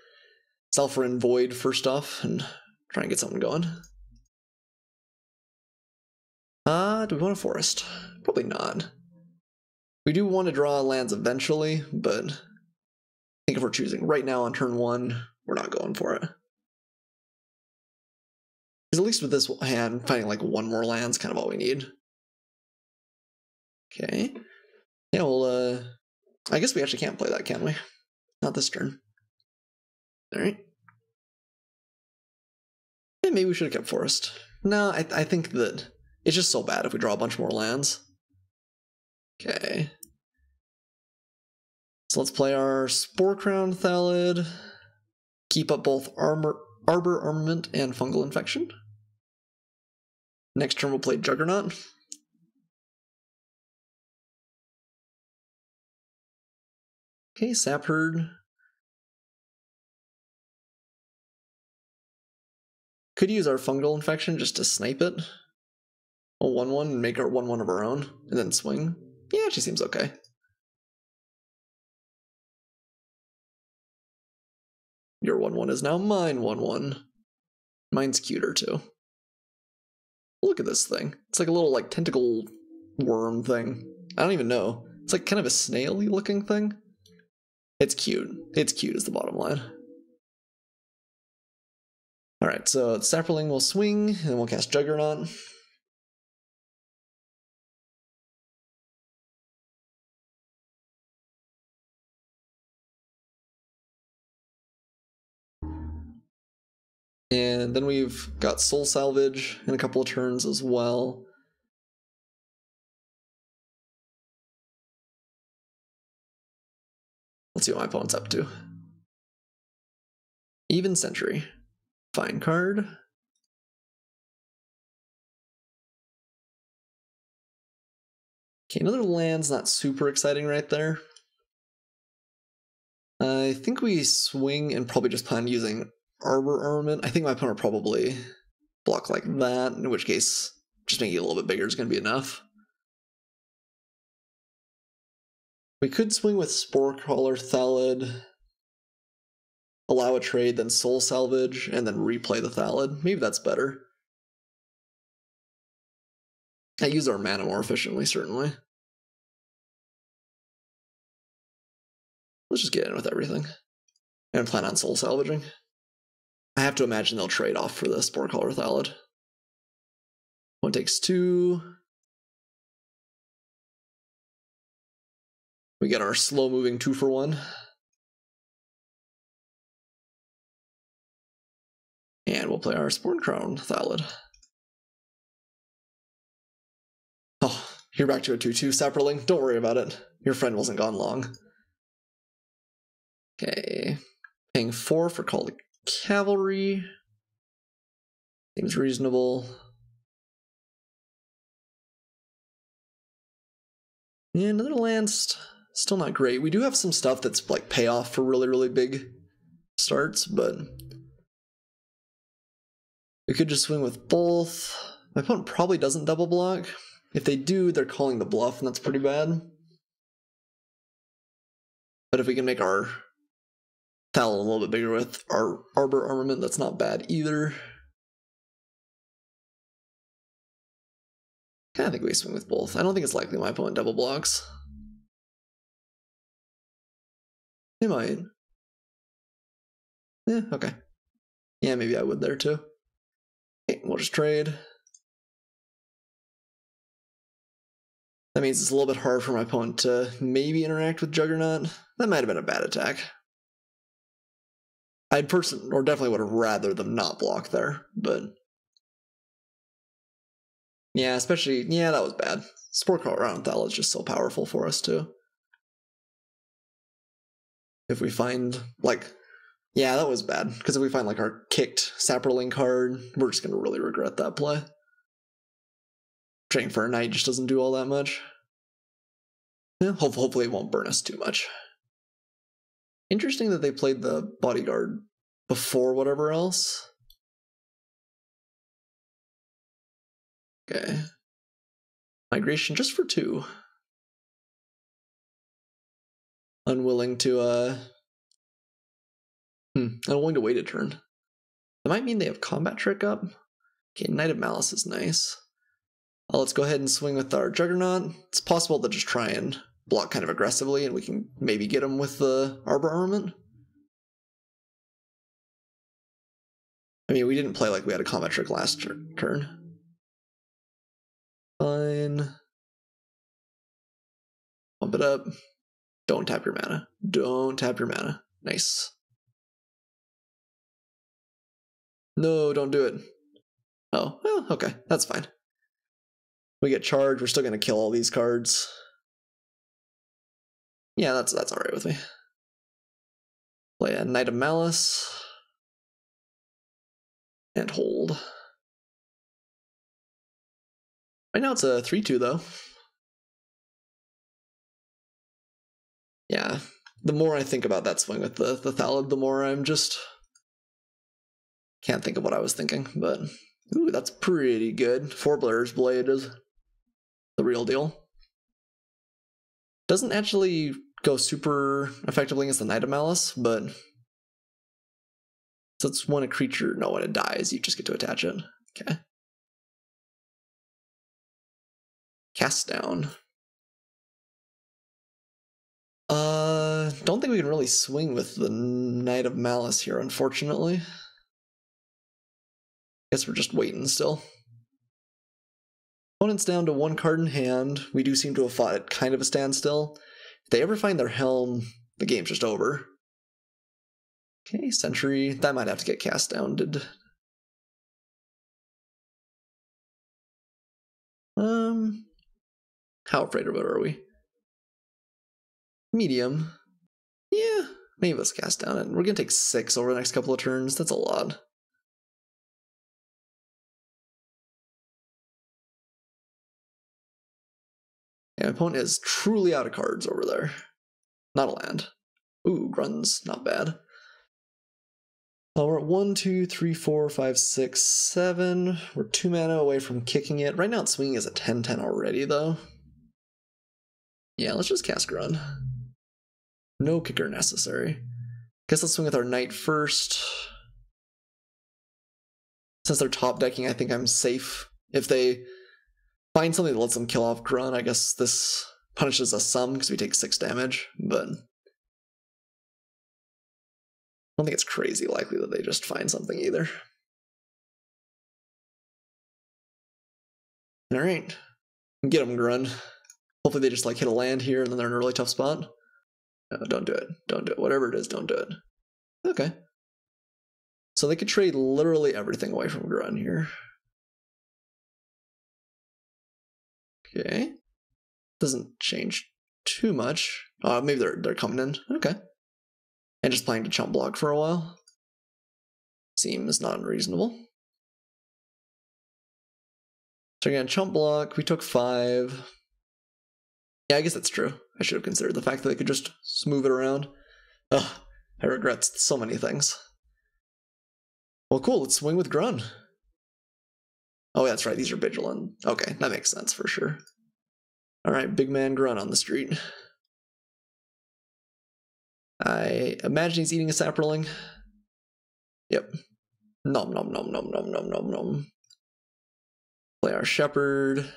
Self-Rin Void first off and try and get something going. Do we want a forest? Probably not. We do want to draw lands eventually, but I think if we're choosing right now on turn 1, we're not going for it. Because at least with this hand, finding like one more land's kind of all we need. Okay. Yeah, well, I guess we actually can't play that, can we? Not this turn. Alright. Yeah, maybe we should have kept forest. No, I think that it's just so bad if we draw a bunch more lands. Okay. So let's play our Spore Crown Thallid. Keep up both Arbor Armament and Fungal Infection. Next turn we'll play Juggernaut. Okay, Sapherd. Could use our Fungal Infection just to snipe it. A 1-1 and make our 1-1 of our own, and then swing. Yeah, she seems okay. Your 1-1 is now mine 1-1. Mine's cuter too. Look at this thing. It's like a little like tentacle worm thing. I don't even know. It's like kind of a snail-y looking thing. It's cute. It's cute is the bottom line. Alright, so Saproling will swing, and then we'll cast Juggernaut. And then we've got Soul Salvage in a couple of turns as well. Let's see what my opponent's up to. Even Sentry. Fine card. Okay, another land's not super exciting right there. I think we swing and probably just plan using Arbor Armament. I think my opponent will probably block like that, in which case just making it a little bit bigger is going to be enough. We could swing with Sporecrawler Thallid, allow a trade, then Soul Salvage, and then replay the Thallid. Maybe that's better. I use our mana more efficiently, certainly. Let's just get in with everything. And plan on Soul Salvaging. I have to imagine they'll trade off for the Sporecrawler Thallid. One takes 2. We get our slow-moving 2-for-1. And we'll play our Spore Crown Thallid. Oh, you're back to a 2-2, Saproling. Don't worry about it. Your friend wasn't gone long. Okay. Paying 4 for Call to Cavalry. Seems reasonable. And another land's still not great. We do have some stuff that's like payoff for really, really big starts, but we could just swing with both. My opponent probably doesn't double block. If they do, they're calling the bluff, and that's pretty bad. But if we can make our Thallid a little bit bigger with our Arbor Armament, that's not bad either. I think we swing with both. I don't think it's likely my opponent double blocks. They might. Yeah, okay. Yeah, maybe I would there too. Okay, we'll just trade. That means it's a little bit hard for my opponent to maybe interact with Juggernaut. That might have been a bad attack. I'd definitely would have rather them not block there, but yeah, especially, yeah, that was bad. Sporecrawler around Thallid is just so powerful for us too. If we find, like, yeah, that was bad, because if we find, like, our kicked Saproling card, we're just going to really regret that play. Training for a knight just doesn't do all that much. Yeah, hopefully it won't burn us too much. Interesting that they played the bodyguard before whatever else. Okay. Migration just for 2. Unwilling to, unwilling to wait a turn. That might mean they have combat trick up. Okay, Knight of Malice is nice. Let's go ahead and swing with our Juggernaut. It's possible to just try and block kind of aggressively, and we can maybe get him with the Arbor Armament. I mean, we didn't play like we had a combat trick last turn. Fine. Bump it up. Don't tap your mana. Don't tap your mana. Nice. No, don't do it. Oh, well, okay. That's fine. We get charged. We're still going to kill all these cards. Yeah, that's all right with me. Play a Knight of Malice. And hold. Right now it's a 3-2 though. Yeah, the more I think about that swing with the Thallid, the more I'm just... Can't think of what I was thinking, but... Ooh, that's pretty good. 4 Blair's Blade is the real deal. Doesn't actually go super effectively against the Knight of Malice, but... So it's when a creature... No, when it dies, you just get to attach it. Okay. Cast down. Don't think we can really swing with the Knight of Malice here, unfortunately. Guess we're just waiting still. Opponent's down to 1 card in hand. We do seem to have fought at kind of a standstill. If they ever find their helm, the game's just over. Okay, Sentry. That might have to get cast down. How afraid of it are we? Medium. Yeah, maybe let's cast down it. We're gonna take 6 over the next couple of turns. That's a lot. Yeah, my opponent is truly out of cards over there. Not a land. Ooh, Grun's not bad. We're at 1, 2, 3, 4, 5, 6, 7. We're 2 mana away from kicking it. Right now it's swinging as a 10-10 already, though. Yeah, let's just cast Grun. No kicker necessary. Guess let's swing with our Knight first. Since they're top decking, I think I'm safe. If they find something that lets them kill off Grun, I guess this punishes us some because we take 6 damage, but... I don't think it's crazy likely that they just find something either. Alright. Get them, Grun. Hopefully they just like hit a land here and then they're in a really tough spot. No, don't do it. Don't do it. Whatever it is, don't do it. Okay. So they could trade literally everything away from Grun here. Okay. Doesn't change too much. Maybe they're coming in. Okay. And just playing to chump block for a while. Seems not unreasonable. So again, chump block, we took 5. Yeah, I guess that's true. I should have considered the fact that they could just smooth it around. Ugh, I regret so many things. Well, cool, let's swing with Grun. Oh, yeah, that's right, these are Vigilant. Okay, that makes sense for sure. Alright, big man Grun on the street. I imagine he's eating a sapperling. Yep. Nom nom nom nom nom nom nom nom. Play our shepherd.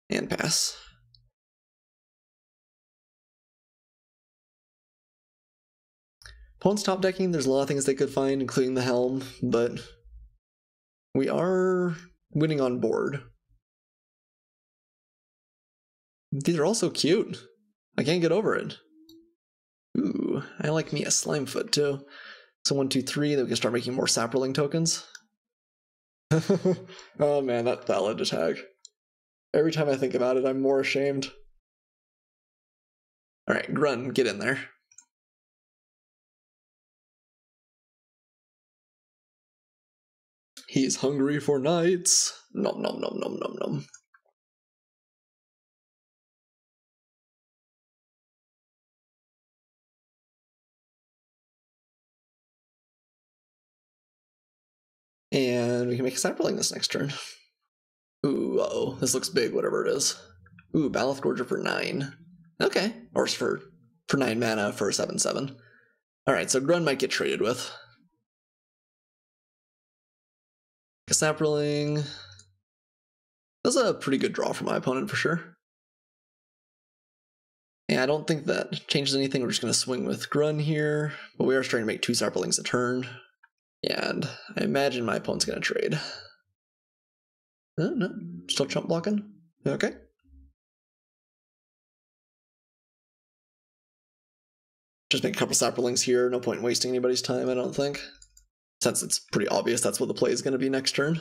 And pass. Opponent's top decking, there's a lot of things they could find, including the helm, but we are winning on board. These are also cute. I can't get over it. Ooh, I like me a Slimefoot too. So 1, 2, 3, then we can start making more Sapperling tokens. Oh man, that Thallid attack. Every time I think about it, I'm more ashamed. Alright, Grun, get in there. He's hungry for knights. Nom nom nom nom nom nom. And we can make a sapling this next turn. Ooh, uh-oh. This looks big, whatever it is. Ooh, Baloth Gorger for 9. Okay. Or for 9 mana for 7/7. Alright, so Grun might get traded with. A sapling. That's a pretty good draw for my opponent for sure. Yeah, I don't think that changes anything. We're just going to swing with Grun here. But we are trying to make 2 saplings a turn. And I imagine my opponent's going to trade. No, still chump blocking? Okay. Just make a couple saplings here. No point in wasting anybody's time, I don't think. Since it's pretty obvious that's what the play is going to be next turn.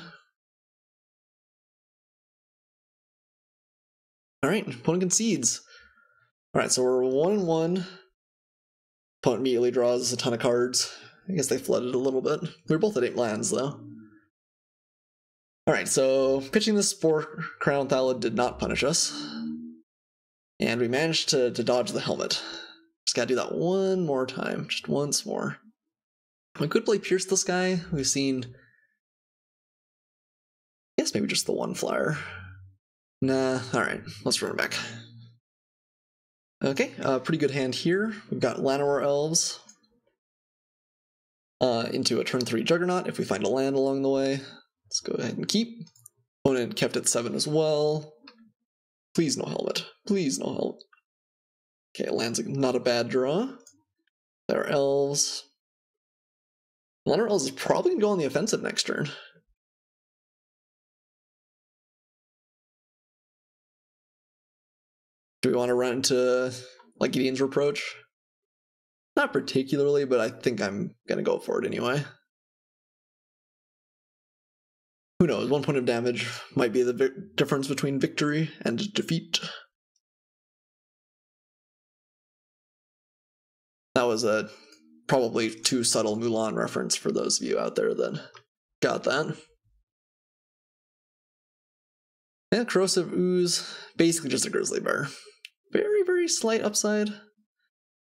Alright, opponent concedes. Alright, so we're 1-1. Opponent immediately draws a ton of cards. I guess they flooded a little bit. We were both at 8 lands, though. Alright, so pitching this 4 Crown Thallid did not punish us. And we managed to dodge the helmet. Just gotta do that one more time, just once more. We could play Pierce the Sky. We've seen... I guess maybe just the 1 flyer. Nah, alright, let's run it back. Okay, pretty good hand here. We've got Llanowar Elves. Into a turn 3 Juggernaut if we find a land along the way. Let's go ahead and keep. Opponent kept at 7 as well. Please no helmet. Please no helmet. Okay, land's not a bad draw. There are elves. Llanowar Elves is probably going to go on the offensive next turn. Do we want to run into like Gideon's Reproach? Not particularly, but I think I'm going to go for it anyway. Who knows, 1 point of damage might be the difference between victory and defeat. That was a probably too subtle Mulan reference for those of you out there that got that. And Corrosive Ooze, basically just a Grizzly Bear. Very, very slight upside.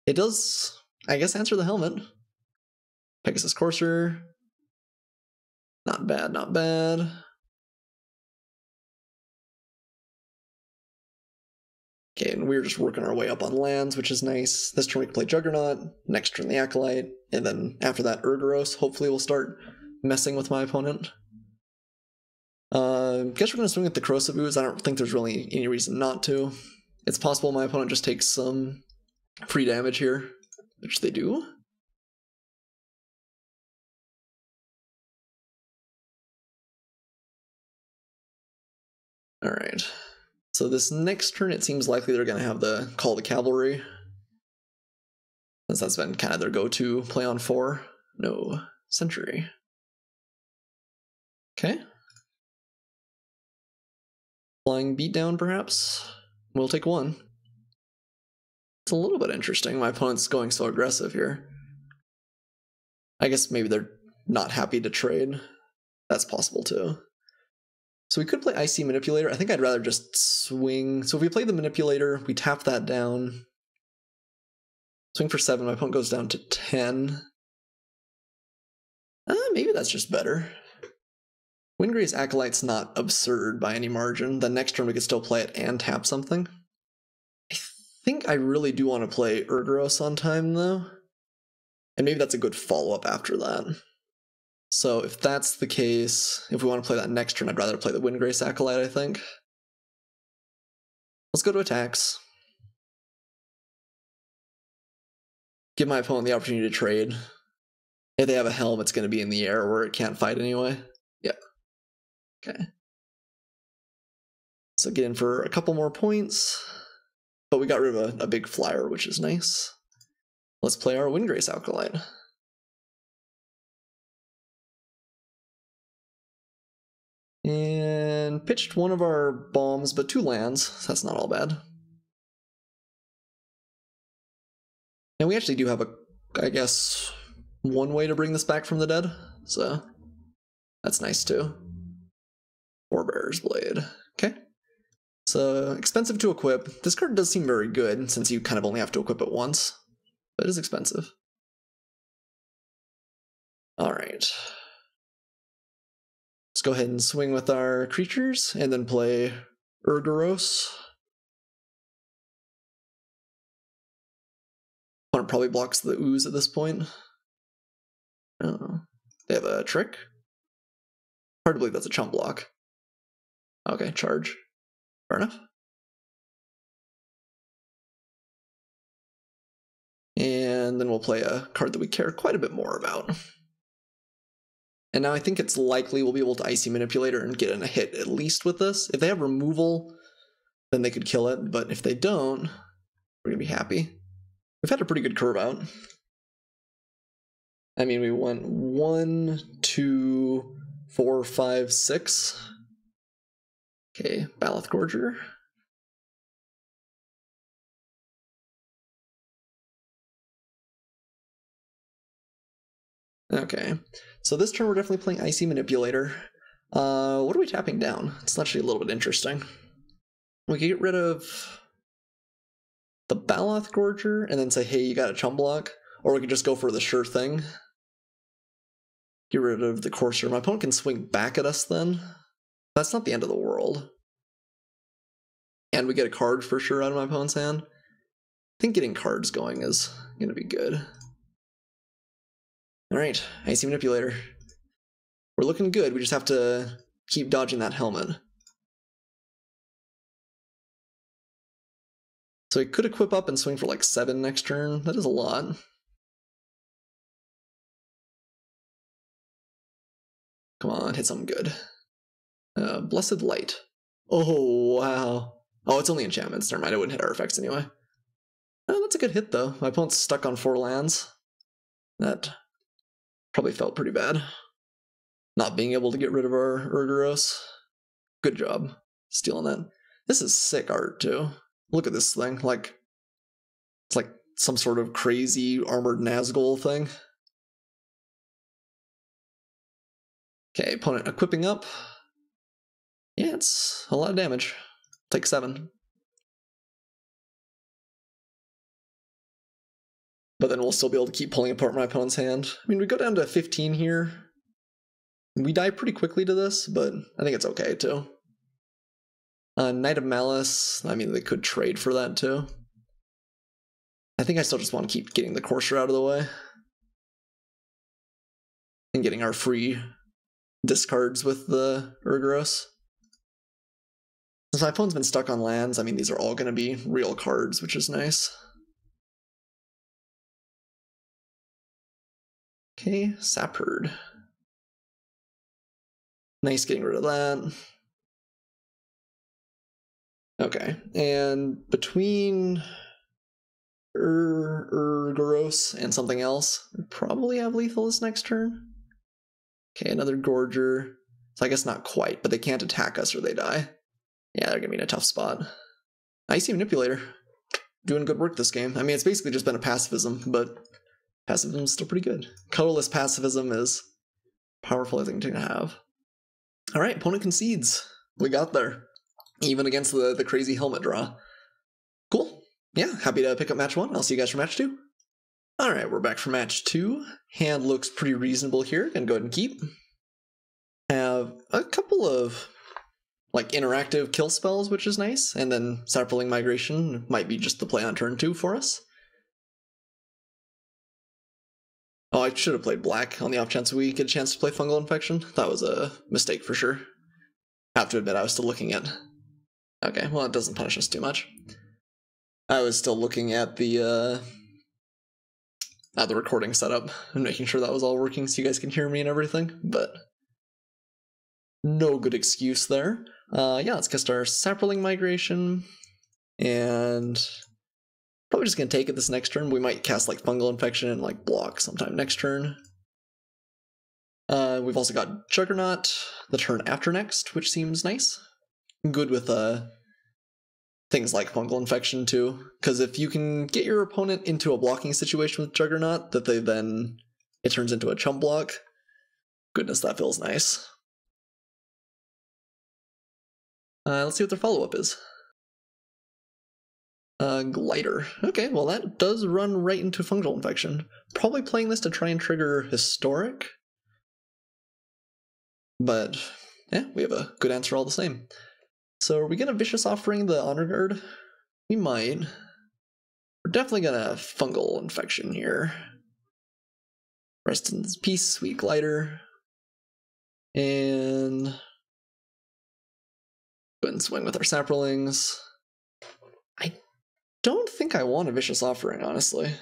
It does, I guess, answer the helmet. Pegasus Courser. Not bad, not bad. Okay, and we're just working our way up on lands, which is nice. This turn we can play Juggernaut, next turn the Acolyte, and then after that Urgoros. Hopefully we'll start messing with my opponent. Guess we're going to swing at the Corrosive Ooze. I don't think there's really any reason not to. It's possible my opponent just takes some free damage here, which they do. Alright, so this next turn it seems likely they're going to have the Call the Cavalry, since that's been kind of their go-to play on 4. No, Century. Okay. Flying Beatdown, perhaps? We'll take 1. It's a little bit interesting, my opponent's going so aggressive here. I guess maybe they're not happy to trade. That's possible too. So we could play Icy Manipulator. I think I'd rather just swing. So if we play the Manipulator, we tap that down. Swing for 7, my opponent goes down to 10. Maybe that's just better. Windgray's Acolyte's not absurd by any margin. The next turn we could still play it and tap something. I think I really do want to play Urgoros on time though. And maybe that's a good follow-up after that. So if that's the case, if we want to play that next turn, I'd rather play the Windgrace Acolyte, I think. Let's go to attacks. Give my opponent the opportunity to trade. If they have a helm, it's going to be in the air where it can't fight anyway. Yeah. Okay. So get in for a couple more points. But we got rid of a big flyer, which is nice. Let's play our Windgrace Acolyte. And pitched one of our bombs, but 2 lands, so that's not all bad. And we actually do have I guess, one way to bring this back from the dead, so That's nice too. Forebear's Blade. Okay. So expensive to equip. This card does seem very good since you kind of only have to equip it once, but it is expensive. All right. Let's go ahead and swing with our creatures and then play Urgaros. Opponent probably blocks the ooze at this point. Oh, they have a trick? Hard to believe that's a chump block. Okay, charge. Fair enough. And then we'll play a card that we care quite a bit more about. And now I think it's likely we'll be able to Icy Manipulator and get in a hit at least with this. If they have removal, then they could kill it, but if they don't, we're gonna be happy. We've had a pretty good curve out. I mean, we went 1, 2, 4, 5, 6. Okay, Baloth Gorger. Okay, so this turn we're definitely playing Icy Manipulator. What are we tapping down? It's actually a little bit interesting. We could get rid of the Baloth Gorger and then say, hey, you got a chump block. Or we could just go for the sure thing. Get rid of the Courser. My opponent can swing back at us then. That's not the end of the world. And we get a card for sure out of my opponent's hand. I think getting cards going is going to be good. Alright, Icy Manipulator. We're looking good, we just have to keep dodging that helmet. So he could equip up and swing for like 7 next turn. That is a lot. Come on, hit something good. Blessed Light. Oh, wow. Oh, it's only enchantments. Never mind, it wouldn't hit our effects anyway. Oh, that's a good hit, though. My opponent's stuck on 4 lands. That probably felt pretty bad. Not being able to get rid of our Urgaros. Good job stealing that. This is sick art, too. Look at this thing. Like, it's like some sort of crazy armored Nazgul thing. Okay, opponent equipping up. Yeah, it's a lot of damage. Take 7. But then we'll still be able to keep pulling apart my opponent's hand. I mean, we go down to 15 here. We die pretty quickly to this, but I think it's okay, too. Knight of Malice, I mean, they could trade for that, too. I think I still just want to keep getting the Courser out of the way. And getting our free discards with the Urgaros. Since my opponent's been stuck on lands, I mean, these are all going to be real cards, which is nice. Okay, Sapherd. Nice getting rid of that. Okay, and between Urgaros and something else, we probably have lethal this next turn. Okay, another Gorger. So I guess not quite, but they can't attack us or they die. Yeah, they're gonna be in a tough spot. Icy Manipulator. Doing good work this game. I mean, it's basically just been a pacifism, but pacifism is still pretty good. Colorless pacifism is powerful, I think, to have. Alright, opponent concedes. We got there. Even against the crazy helmet draw. Cool. Yeah, happy to pick up match 1. I'll see you guys for match 2. Alright, we're back for match 2. Hand looks pretty reasonable here. Gonna go ahead and keep. Have a couple of like interactive kill spells, which is nice, and then Saproling Migration might be just the play on turn 2 for us. Oh, I should have played black on the off chance we get a chance to play Fungal Infection. That was a mistake for sure. I have to admit, I was still looking at... Okay, well, it doesn't punish us too much. I was still looking at the recording setup and making sure that was all working so you guys can hear me and everything, but no good excuse there. Yeah, let's cast our Saproling Migration, and probably just gonna take it this next turn. We might cast like Fungal Infection and like block sometime next turn. We've also got Juggernaut the turn after next, which seems nice. Good with things like Fungal Infection too, because if you can get your opponent into a blocking situation with Juggernaut, that it turns into a chump block, Goodness, that feels nice. Let's see what their follow-up is. Glider. Okay, well that does run right into Fungal Infection. Probably playing this to try and trigger Historic. But, yeah, we have a good answer all the same. So are we gonna Vicious Offering the Honor Guard? We might. We're definitely gonna Fungal Infection here. Rest in peace, sweet glider. And go ahead and swing with our Saprolings. I don't think I want a Vicious Offering, honestly.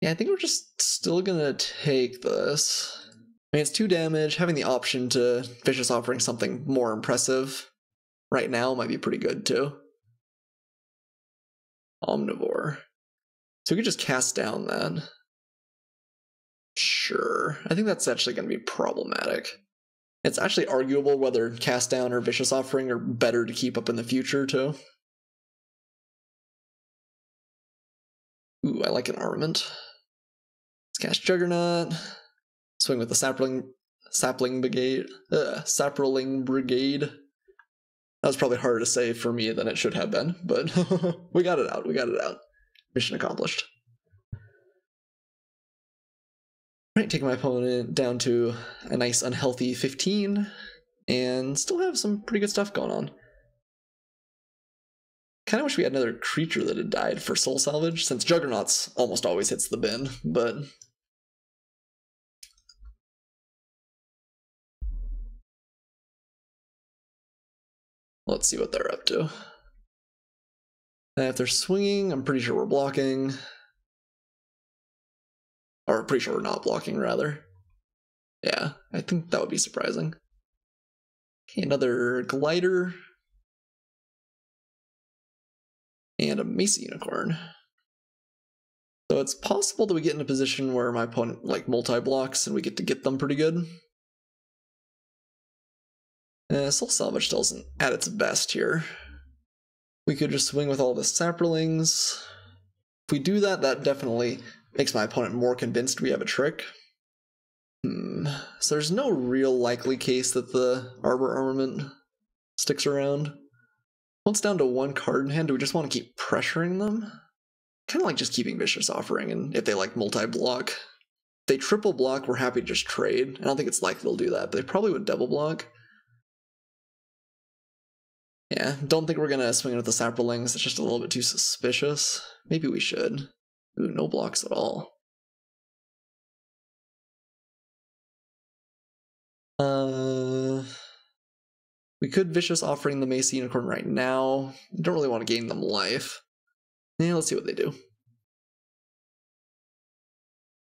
Yeah, I think we're just still gonna take this. I mean, it's 2 damage. Having the option to Vicious Offering something more impressive right now might be pretty good, too. Omnivore. So we could just cast down that. Sure. I think that's actually going to be problematic. It's actually arguable whether cast down or Vicious Offering are better to keep up in the future, too. Ooh, I like an Armament. Let's cast Juggernaut. Swing with the Sapling Brigade. That was probably harder to say for me than it should have been, but we got it out. Mission accomplished. Right, taking my opponent down to a nice unhealthy 15, and still have some pretty good stuff going on. Kind of wish we had another creature that had died for Soul Salvage, since Juggernauts almost always hits the bin, but... let's see what they're up to. If they're swinging, I'm pretty sure we're blocking. Or pretty sure we're not blocking, rather. Yeah, I think that would be surprising. Okay, another Glider. And a Mace Unicorn. So it's possible that we get in a position where my opponent like multi-blocks and we get to get them pretty good. Soul Salvage still isn't at its best here. We could just swing with all the Saprolings. If we do that, that definitely makes my opponent more convinced we have a trick. So there's no real likely case that the Arbor Armament sticks around. Once down to 1 card in hand, do we just want to keep pressuring them? Kind of like just keeping Vicious Offering, and if they like multi-block. If they triple block, we're happy to just trade. I don't think it's likely they'll do that, but they probably would double block. Yeah, don't think we're gonna swing with the Saprolings, it's just a little bit too suspicious. Maybe we should. Ooh, no blocks at all. We could Vicious Offering the Mace Unicorn right now. Don't really want to gain them life. Yeah, let's see what they do.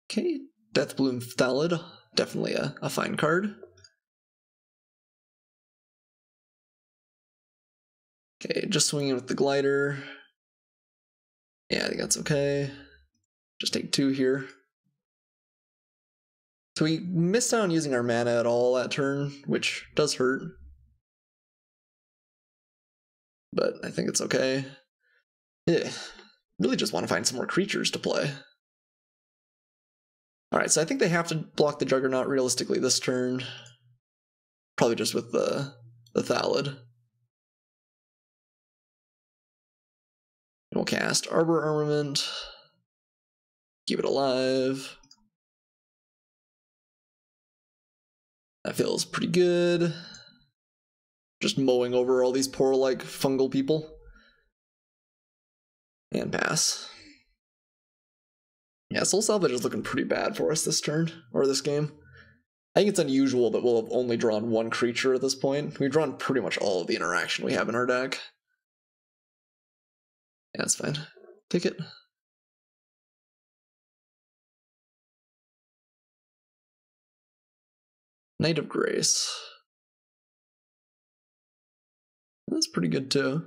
Okay, Deathbloom Phthalid, definitely a fine card. Okay, just swinging with the Glider. Yeah, I think that's okay. Just take 2 here. So we missed out on using our mana at all that turn, which does hurt. But I think it's okay. Yeah, really just want to find some more creatures to play. Alright, so I think they have to block the Juggernaut realistically this turn. Probably just with the Phthalid. We'll cast Arbor Armament. Keep it alive. That feels pretty good. Just mowing over all these poor, like, fungal people. And pass. Yeah, Soul Salvage is looking pretty bad for us this turn, or this game. I think it's unusual that we'll have only drawn 1 creature at this point. We've drawn pretty much all of the interaction we have in our deck. Yeah, that's fine. Take it. Knight of Grace. That's pretty good too.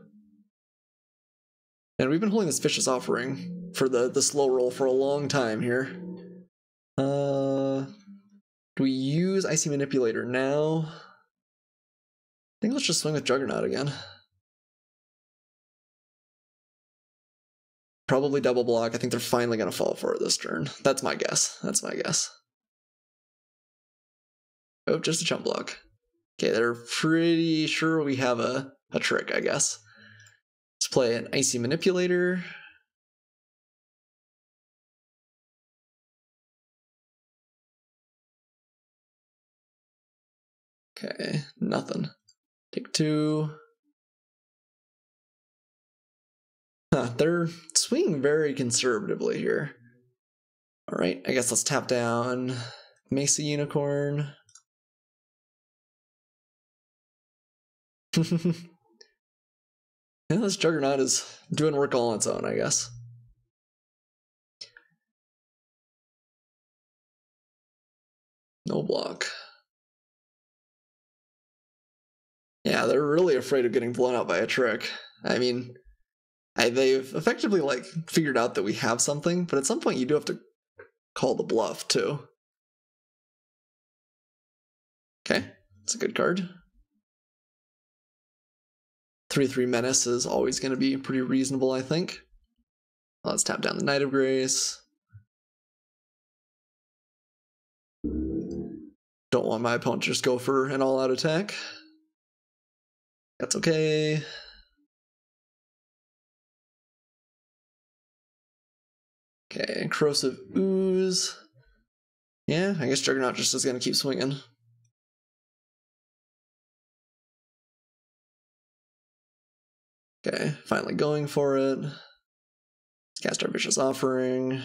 And we've been holding this Vicious Offering for the slow roll for a long time here. Do we use Icy Manipulator now? I think let's just swing with Juggernaut again. Probably double block. I think they're finally going to fall for it this turn. That's my guess. That's my guess. Oh, just a chump block. Okay, they're pretty sure we have a trick, I guess. Let's play an Icy Manipulator. Okay, nothing. Take 2. Huh, they're swinging very conservatively here. Alright, I guess let's tap down Mesa Unicorn. Yeah, this Juggernaut is doing work all on its own, I guess. No block. Yeah, they're really afraid of getting blown out by a trick. I mean, they've effectively, like, figured out that we have something, but at some point you do have to call the bluff, too. Okay, it's a good card. 3/3 Menace is always going to be pretty reasonable, I think. Let's tap down the Knight of Grace. Don't want my opponent to just go for an all-out attack. That's okay. Okay, Corrosive Ooze. Yeah, I guess Juggernaut just is going to keep swinging. Okay, finally going for it. Cast our Vicious Offering.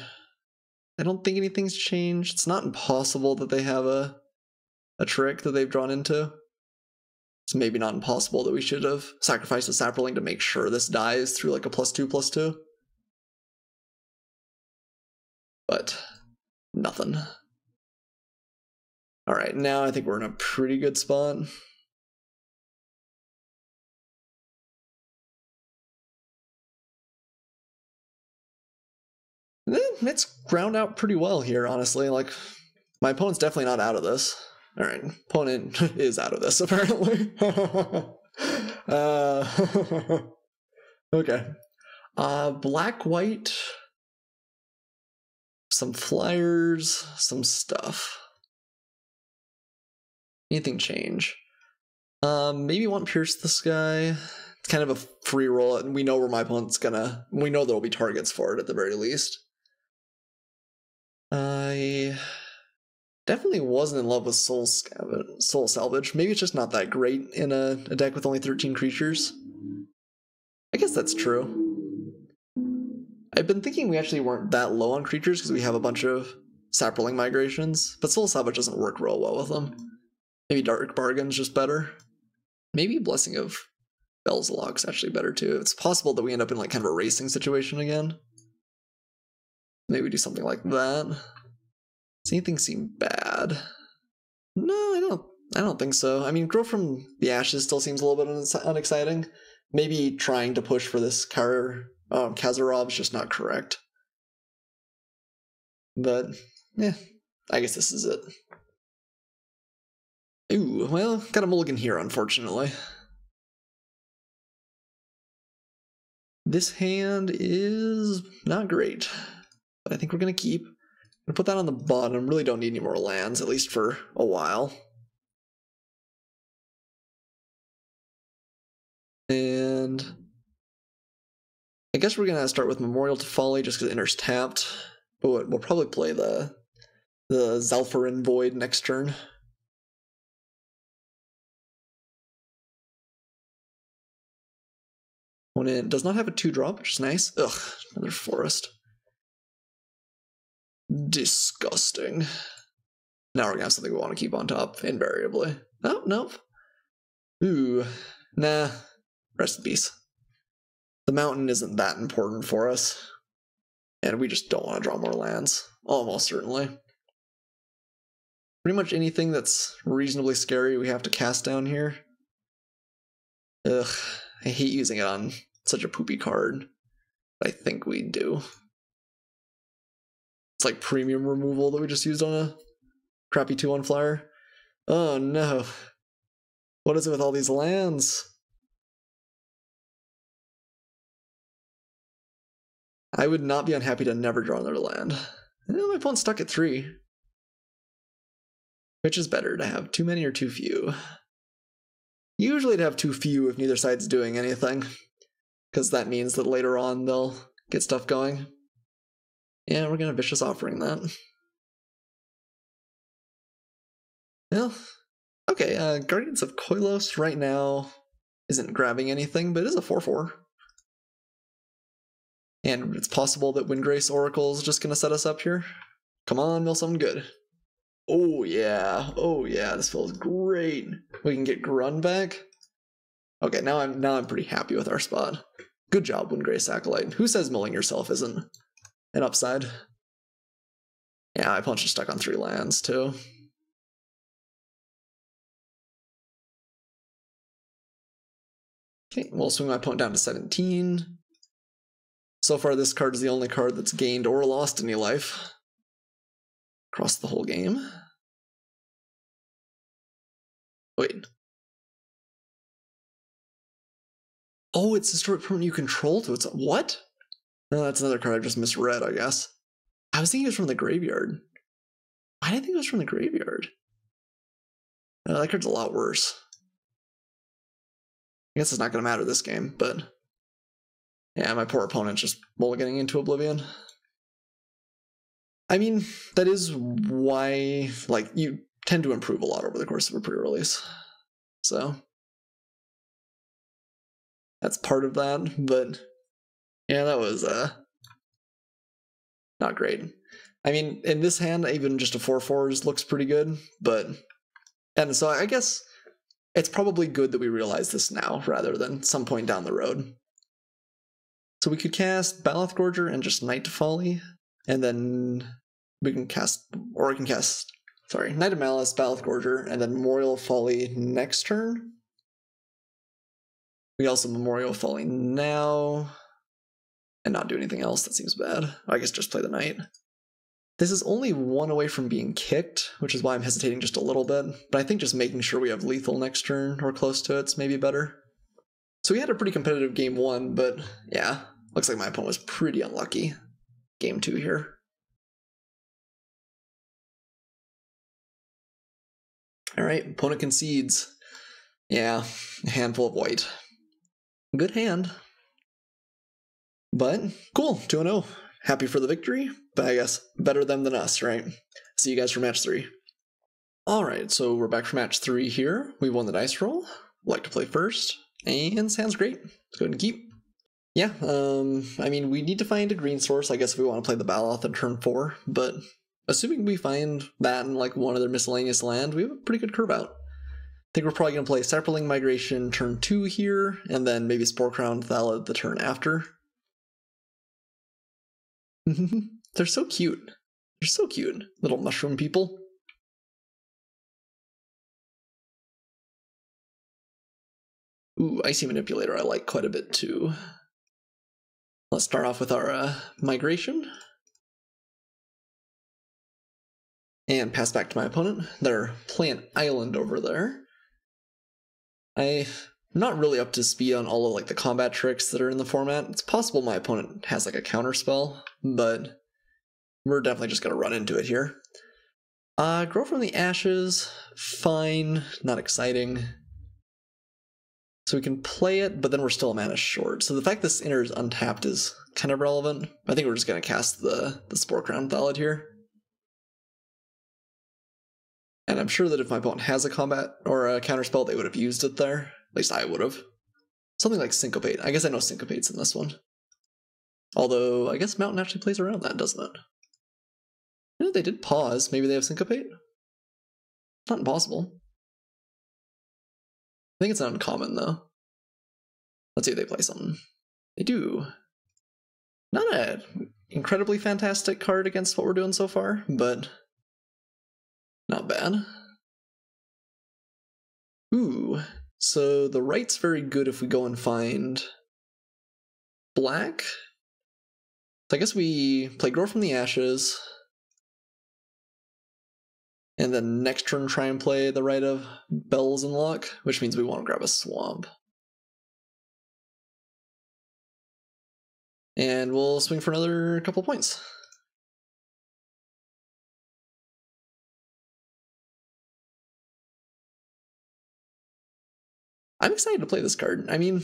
I don't think anything's changed. It's not impossible that they have a trick that they've drawn into. It's maybe not impossible that we should have sacrificed a Saproling to make sure this dies through like a +2/+2. But nothing. Alright, now I think we're in a pretty good spot. It's ground out pretty well here, honestly. Like, my opponent's definitely not out of this. Alright, opponent is out of this, apparently. Okay. Black-white. Some flyers, some stuff. Anything change? Maybe want Pierce the Sky. It's kind of a free roll, and we know where my opponent's gonna... We know there'll be targets for it at the very least. I definitely wasn't in love with Soul Salvage. Maybe it's just not that great in a deck with only 13 creatures. I guess that's true. I've been thinking we actually weren't that low on creatures because we have a bunch of Saproling migrations, but Soul Salvage doesn't work real well with them. Maybe Dark Bargain's just better. Maybe Blessing of Belzalok's actually better too. It's possible that we end up in like kind of a racing situation again. Maybe do something like that. Does anything seem bad? No, I don't think so. I mean, Grow from the Ashes still seems a little bit unexciting. Maybe trying to push for this Kazarov's just not correct. But, yeah, I guess this is it. Ooh, well, got a mulligan here, unfortunately. This hand is not great, but I think we're going to keep. I'm going to put that on the bottom. Really don't need any more lands, at least for a while. And I guess we're going to start with Memorial to Folly just because Inner's tapped. But we'll probably play the Zalfarin Void next turn. Opponent does not have a 2-drop, which is nice. Ugh, another forest. Disgusting. Now we're gonna have something we want to keep on top, invariably. Oh, nope. Ooh, nah. Rest in peace. The mountain isn't that important for us. And we just don't want to draw more lands. Almost certainly. Pretty much anything that's reasonably scary we have to cast down here. Ugh, I hate using it on such a poopy card. But I think we do. It's like premium removal that we just used on a crappy 2/1 flyer. Oh no. What is it with all these lands? I would not be unhappy to never draw another land. My opponent's stuck at 3. Which is better, to have too many or too few? Usually to have too few if neither side's doing anything, because that means that later on they'll get stuff going. Yeah, we're gonna Vicious Offering that. Well, okay, Guardians of Koilos right now isn't grabbing anything, but it is a 4/4. And it's possible that Windgrace Oracle is just gonna set us up here. Come on, mill something good. Oh yeah, this feels great. We can get Grun back. Okay, now I'm pretty happy with our spot. Good job, Windgrace Acolyte. Who says milling yourself isn't an upside? Yeah, my opponent's just stuck on 3 lands too. Okay, we'll swing my opponent down to 17. So far, this card is the only card that's gained or lost any life across the whole game. Wait. Oh, it's Historic Permanent you control, so it's what? No, that's another card I just misread, I guess. I was thinking it was from the graveyard. Why did I think it was from the graveyard? That card's a lot worse. I guess it's not going to matter this game, but yeah, my poor opponent's just mulliganing into Oblivion. I mean, that is why, like, you tend to improve a lot over the course of a pre-release. So that's part of that, but yeah, that was not great. I mean, in this hand, even just a 4/4 looks pretty good, and so I guess it's probably good that we realize this now rather than some point down the road. So we could cast Baloth Gorger and just Night to Folly, and then we can cast, or I can cast, sorry, Night of Malice, Baloth Gorger, and then Memorial of Folly next turn. We also Memorial of Folly now, and not do anything else. That seems bad. I guess just play the Night. This is only 1 away from being kicked, which is why I'm hesitating just a little bit, but I think just making sure we have lethal next turn, or close to it's maybe better. So we had a pretty competitive game 1, but yeah, looks like my opponent was pretty unlucky. Game 2 here. Alright, opponent concedes. Yeah, a handful of white. Good hand. But, cool, 2-0. Happy for the victory, but I guess better them than us, right? See you guys for match 3. Alright, so we're back for match 3 here. We won the dice roll. Like to play first, and sounds great. Let's go ahead and keep. Yeah, I mean, we need to find a green source, I guess, if we want to play the Baloth on turn 4, but assuming we find that in like one other miscellaneous land, we have a pretty good curve out. I think we're probably going to play Sapperling Migration turn 2 here, and then maybe Spore Crown Thallid the turn after. They're so cute. They're so cute, little mushroom people. Ooh, Icy Manipulator I like quite a bit too. Let's start off with our migration. And pass back to my opponent. They're playing Island over there. I'm not really up to speed on all of like the combat tricks that are in the format. It's possible my opponent has like a counter spell, but we're definitely just gonna run into it here. Grow from the Ashes, fine, not exciting. So we can play it, but then we're still a mana short. So the fact this Inner is untapped is kind of relevant. I think we're just gonna cast the Spore Crown Thallid here. And I'm sure that if my opponent has a combat or a counterspell, they would have used it there. At least I would have. Something like Syncopate. I guess I know Syncopate's in this one. Although, I guess Mountain actually plays around that, doesn't it? You know, they did pause. Maybe they have Syncopate? Not impossible. I think it's not uncommon, though. Let's see if they play something. They do. Not an incredibly fantastic card against what we're doing so far, but not bad. Ooh, so the right's very good if we go and find black. So I guess we play Grow from the Ashes, and then next turn try and play the right of Bells and Luck, which means we want to grab a swamp. And we'll swing for another couple points. I'm excited to play this card. I mean,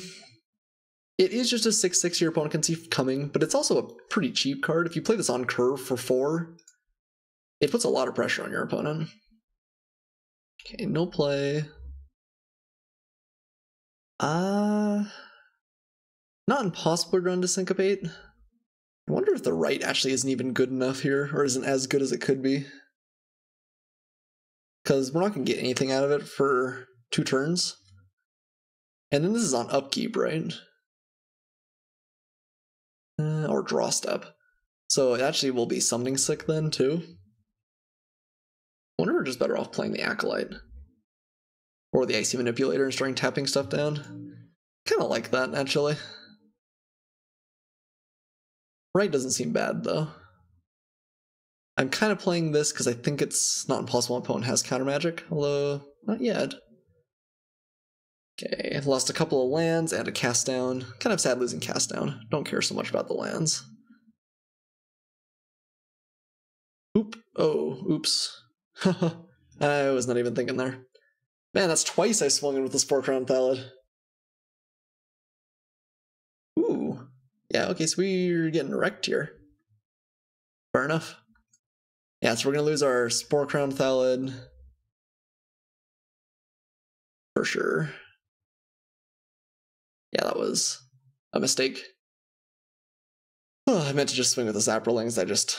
it is just a 6/6 your opponent can see coming, but it's also a pretty cheap card. If you play this on curve for 4, it puts a lot of pressure on your opponent. Okay, no play. Not impossible run to syncopate. I wonder if the right actually isn't even good enough here, or isn't as good as it could be. Because we're not going to get anything out of it for 2 turns. And then this is on upkeep, right? Or draw step. So it actually will be summoning sick then, too. I wonder if we're just better off playing the Acolyte. Or the Icy Manipulator and starting tapping stuff down. Kind of like that, actually. Right doesn't seem bad, though. I'm kind of playing this because I think it's not impossible my opponent has counter magic, although not yet. Okay, lost a couple of lands and a cast down. Kind of sad losing cast down. Don't care so much about the lands. Oops. I was not even thinking there. Man, that's twice I swung in with the Spore Crown Thallid. Ooh. Yeah, okay, so we're getting wrecked here. Fair enough. Yeah, so we're going to lose our Spore Crown Thallid. For sure. Yeah, that was a mistake. Oh, I meant to just swing with the Zapperlings. I just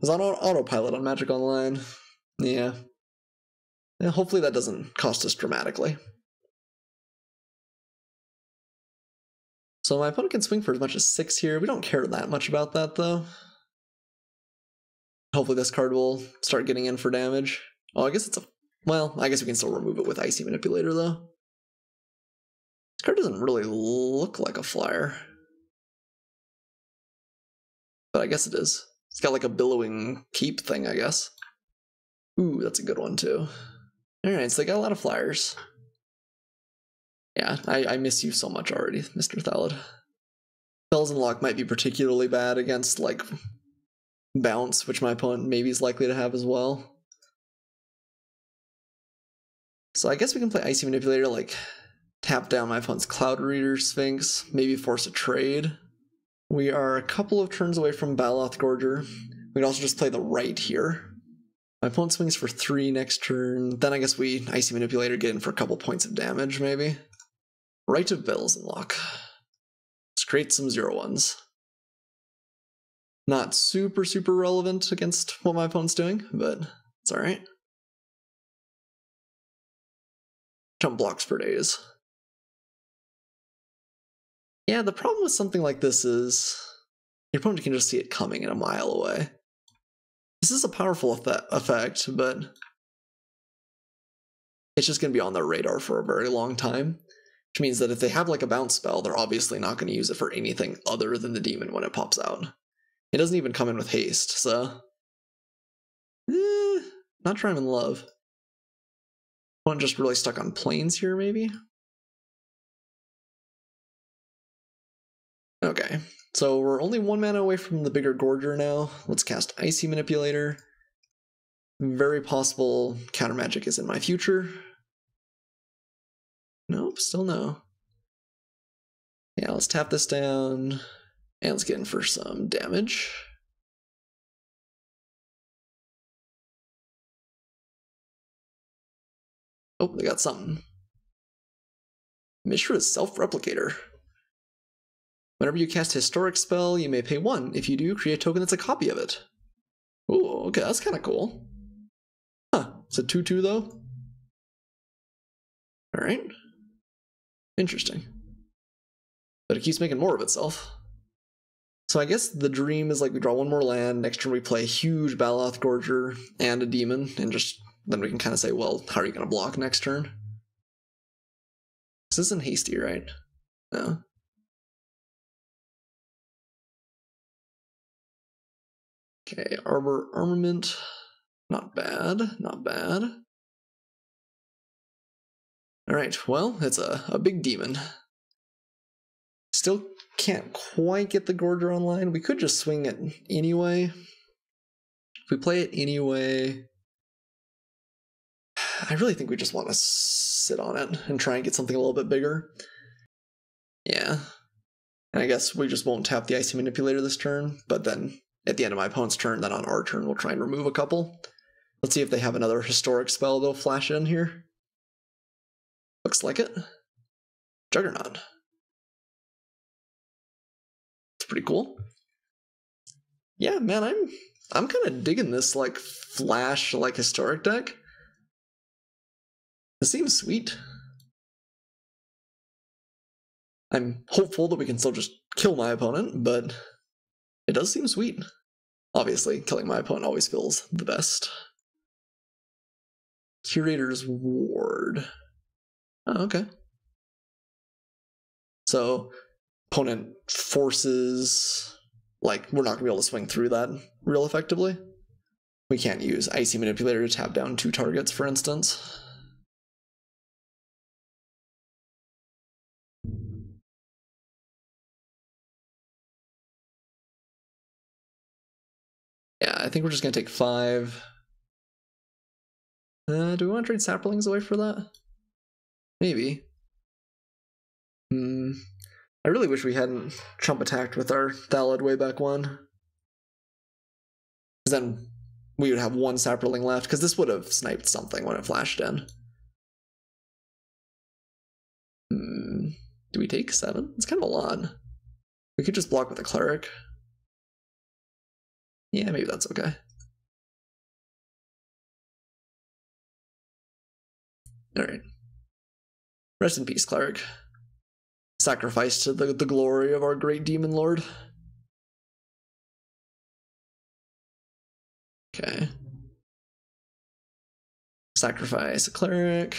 was on autopilot on Magic Online. Yeah. Hopefully that doesn't cost us dramatically. So my opponent can swing for as much as 6 here. We don't care that much about that, though. Hopefully this card will start getting in for damage. Oh, I guess it's a... Well, I guess we can still remove it with Icy Manipulator, though. This card doesn't really look like a flyer. But I guess it is. It's got like a billowing keep thing, I guess. Ooh, that's a good one, too. Alright, so they got a lot of flyers. Yeah, I miss you so much already, Mr. Thallid. Spells and Lock might be particularly bad against, like, Bounce, which my opponent maybe is likely to have as well. So I guess we can play Icy Manipulator, like, tap down my opponent's Cloud Reader Sphinx, maybe force a trade. We are a couple of turns away from Baloth Gorger. We can also just play the right here. My opponent swings for 3 next turn. Then I guess we Icy Manipulator, get in for a couple points of damage, maybe. Right of Bells and Lock. Let's create some 0/1s. Not super relevant against what my opponent's doing, but it's alright. Jump blocks for days. Yeah, the problem with something like this is your opponent can just see it coming a mile away. This is a powerful effect, but it's just going to be on their radar for a very long time, which means that if they have like a bounce spell, they're obviously not going to use it for anything other than the demon when it pops out. It doesn't even come in with haste, so... not sure I'm in love. One just really stuck on planes here, maybe? Okay, so we're only 1 mana away from the bigger Gorger now. Let's cast Icy Manipulator. Very possible counter magic is in my future. Nope, still no. Yeah, let's tap this down, and let's get in for some damage. Oh, they got something. Mishra's Self-Replicator. Whenever you cast a historic spell, you may pay 1. If you do, create a token that's a copy of it. Ooh, okay, that's kind of cool. Huh, it's a 2/2 though? Alright. Interesting. But it keeps making more of itself. So I guess the dream is like we draw 1 more land, next turn we play a huge Baloth Gorger and a demon, and just then we can kind of say, well, how are you going to block next turn? This isn't hasty, right? No. Okay, Arbor Armament. Not bad, not bad. Alright, well, it's a big demon. Still can't quite get the Gorger online. We could just swing it anyway. If we play it anyway, I really think we just want to sit on it and try and get something a little bit bigger. Yeah. And I guess we just won't tap the Icy Manipulator this turn, but then at the end of my opponent's turn, then on our turn, we'll try and remove a couple. Let's see if they have another historic spell they'll flash in here. Looks like it. Juggernaut. It's pretty cool. Yeah, man, I'm kind of digging this like flash like historic deck. It seems sweet. I'm hopeful that we can still just kill my opponent, but it does seem sweet. Obviously, killing my opponent always feels the best. Curator's Ward. Oh, okay. So, opponent forces... Like, we're not going to be able to swing through that real effectively. We can't use Icy Manipulator to tap down 2 targets, for instance. Yeah, I think we're just going to take 5. Do we want to trade Saplings away for that? Maybe. I really wish we hadn't chump attacked with our Thallid way back when. Because then we would have 1 Saproling left, because this would have sniped something when it flashed in. Do we take 7? It's kind of a lot. We could just block with a Cleric. Yeah, maybe that's okay. Alright. Rest in peace, Cleric. Sacrifice to the glory of our great Demon Lord. Okay. Sacrifice a Cleric.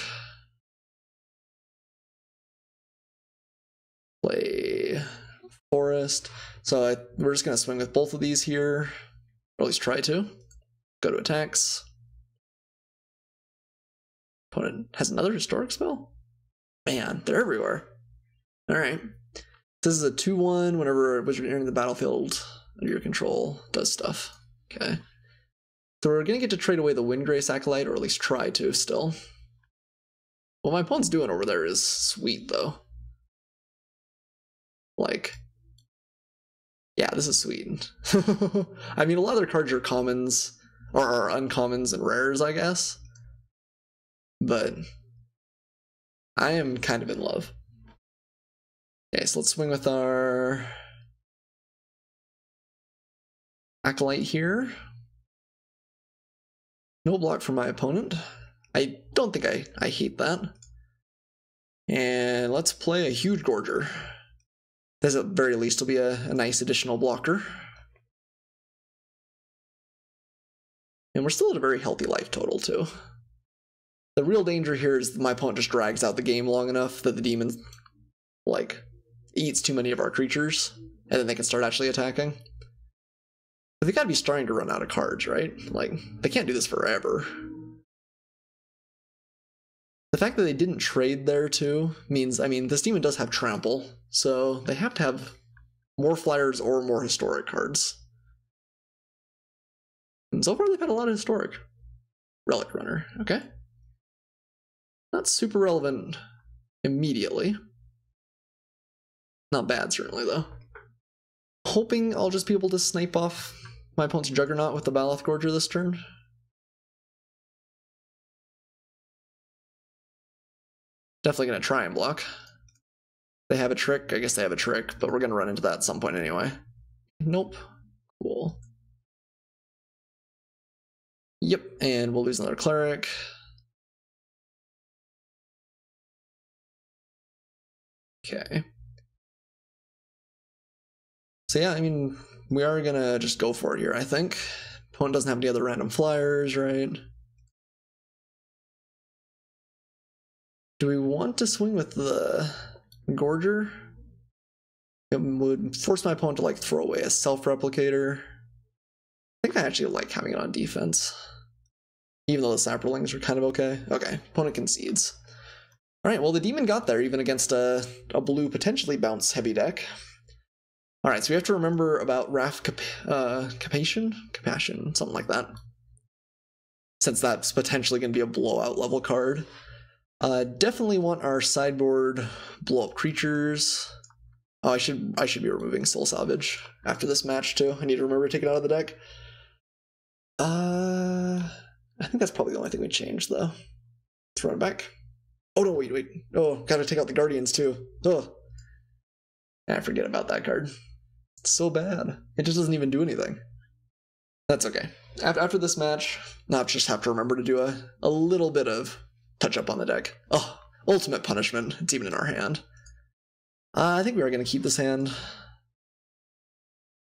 Play Forest. So we're just going to swing with both of these here. Or at least try to. Go to attacks. Opponent has another historic spell? Man, they're everywhere. Alright. This is a 2-1 whenever a wizard entering the battlefield under your control does stuff. Okay. So we're going to get to trade away the Windgrace Acolyte, or at least try to still. What my opponent's doing over there is sweet, though. Like, yeah, this is sweet. I mean, a lot of their cards are commons, or are uncommons and rares, I guess. But I am kind of in love. Okay, so let's swing with our Acolyte here. No block from my opponent. I don't think I hate that. And let's play a huge Gorger. This at the very least will be a nice additional blocker. And we're still at a very healthy life total, too. The real danger here is that my opponent just drags out the game long enough that the demon, like, eats too many of our creatures, and then they can start actually attacking. But they gotta be starting to run out of cards, right? Like, they can't do this forever. The fact that they didn't trade there, too, means, I mean, this demon does have trample, so they have to have more flyers or more historic cards. And so far they've had a lot of historic. Relic Runner, okay. Not super relevant immediately. Not bad, certainly, though. Hoping I'll just be able to snipe off my opponent's Juggernaut with the Baloth Gorger this turn. Definitely going to try and block. They have a trick. I guess they have a trick, but we're going to run into that at some point anyway. Nope. Cool. Yep, and we'll lose another Cleric. Okay. So yeah, I mean, we are going to just go for it here, I think. Opponent doesn't have any other random flyers, right? Do we want to swing with the Gorger? It would force my opponent to like throw away a self-replicator. I think I actually like having it on defense. Even though the Saprolings are kind of okay. Okay, opponent concedes. Alright, well the demon got there even against a blue potentially bounce heavy deck. Alright, so we have to remember about Compassion, something like that. Since that's potentially going to be a blowout level card. Definitely want our sideboard blow up creatures. Oh, I should be removing Soul Salvage after this match too. I need to remember to take it out of the deck. I think that's probably the only thing we changed though. Let's run it back. Oh no, wait. Oh, gotta take out the Guardians too. Oh. I forget about that card. It's so bad. It just doesn't even do anything. That's okay. After this match, I'll just have to remember to do a little bit of touch up on the deck. Oh, Ultimate Punishment. It's even in our hand. I think we are going to keep this hand.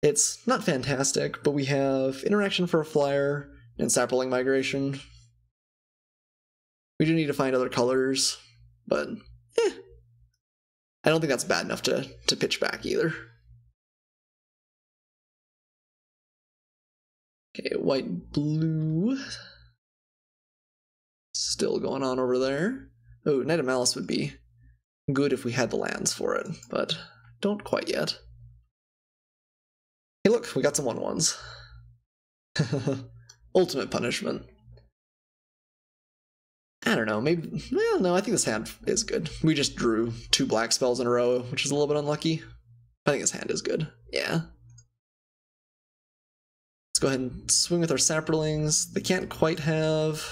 It's not fantastic, but we have Interaction for a Flyer and Saproling Migration. We do need to find other colors, but I don't think that's bad enough to pitch back either. Okay, white, blue. Still going on over there. Oh, Knight of Malice would be good if we had the lands for it, but don't quite yet. Hey look, we got some 1/1s. Ultimate Punishment. I don't know, maybe... Well, no, I think this hand is good. We just drew 2 black spells in a row, which is a little bit unlucky. I think this hand is good. Yeah. Let's go ahead and swing with our Saprolings. They can't quite have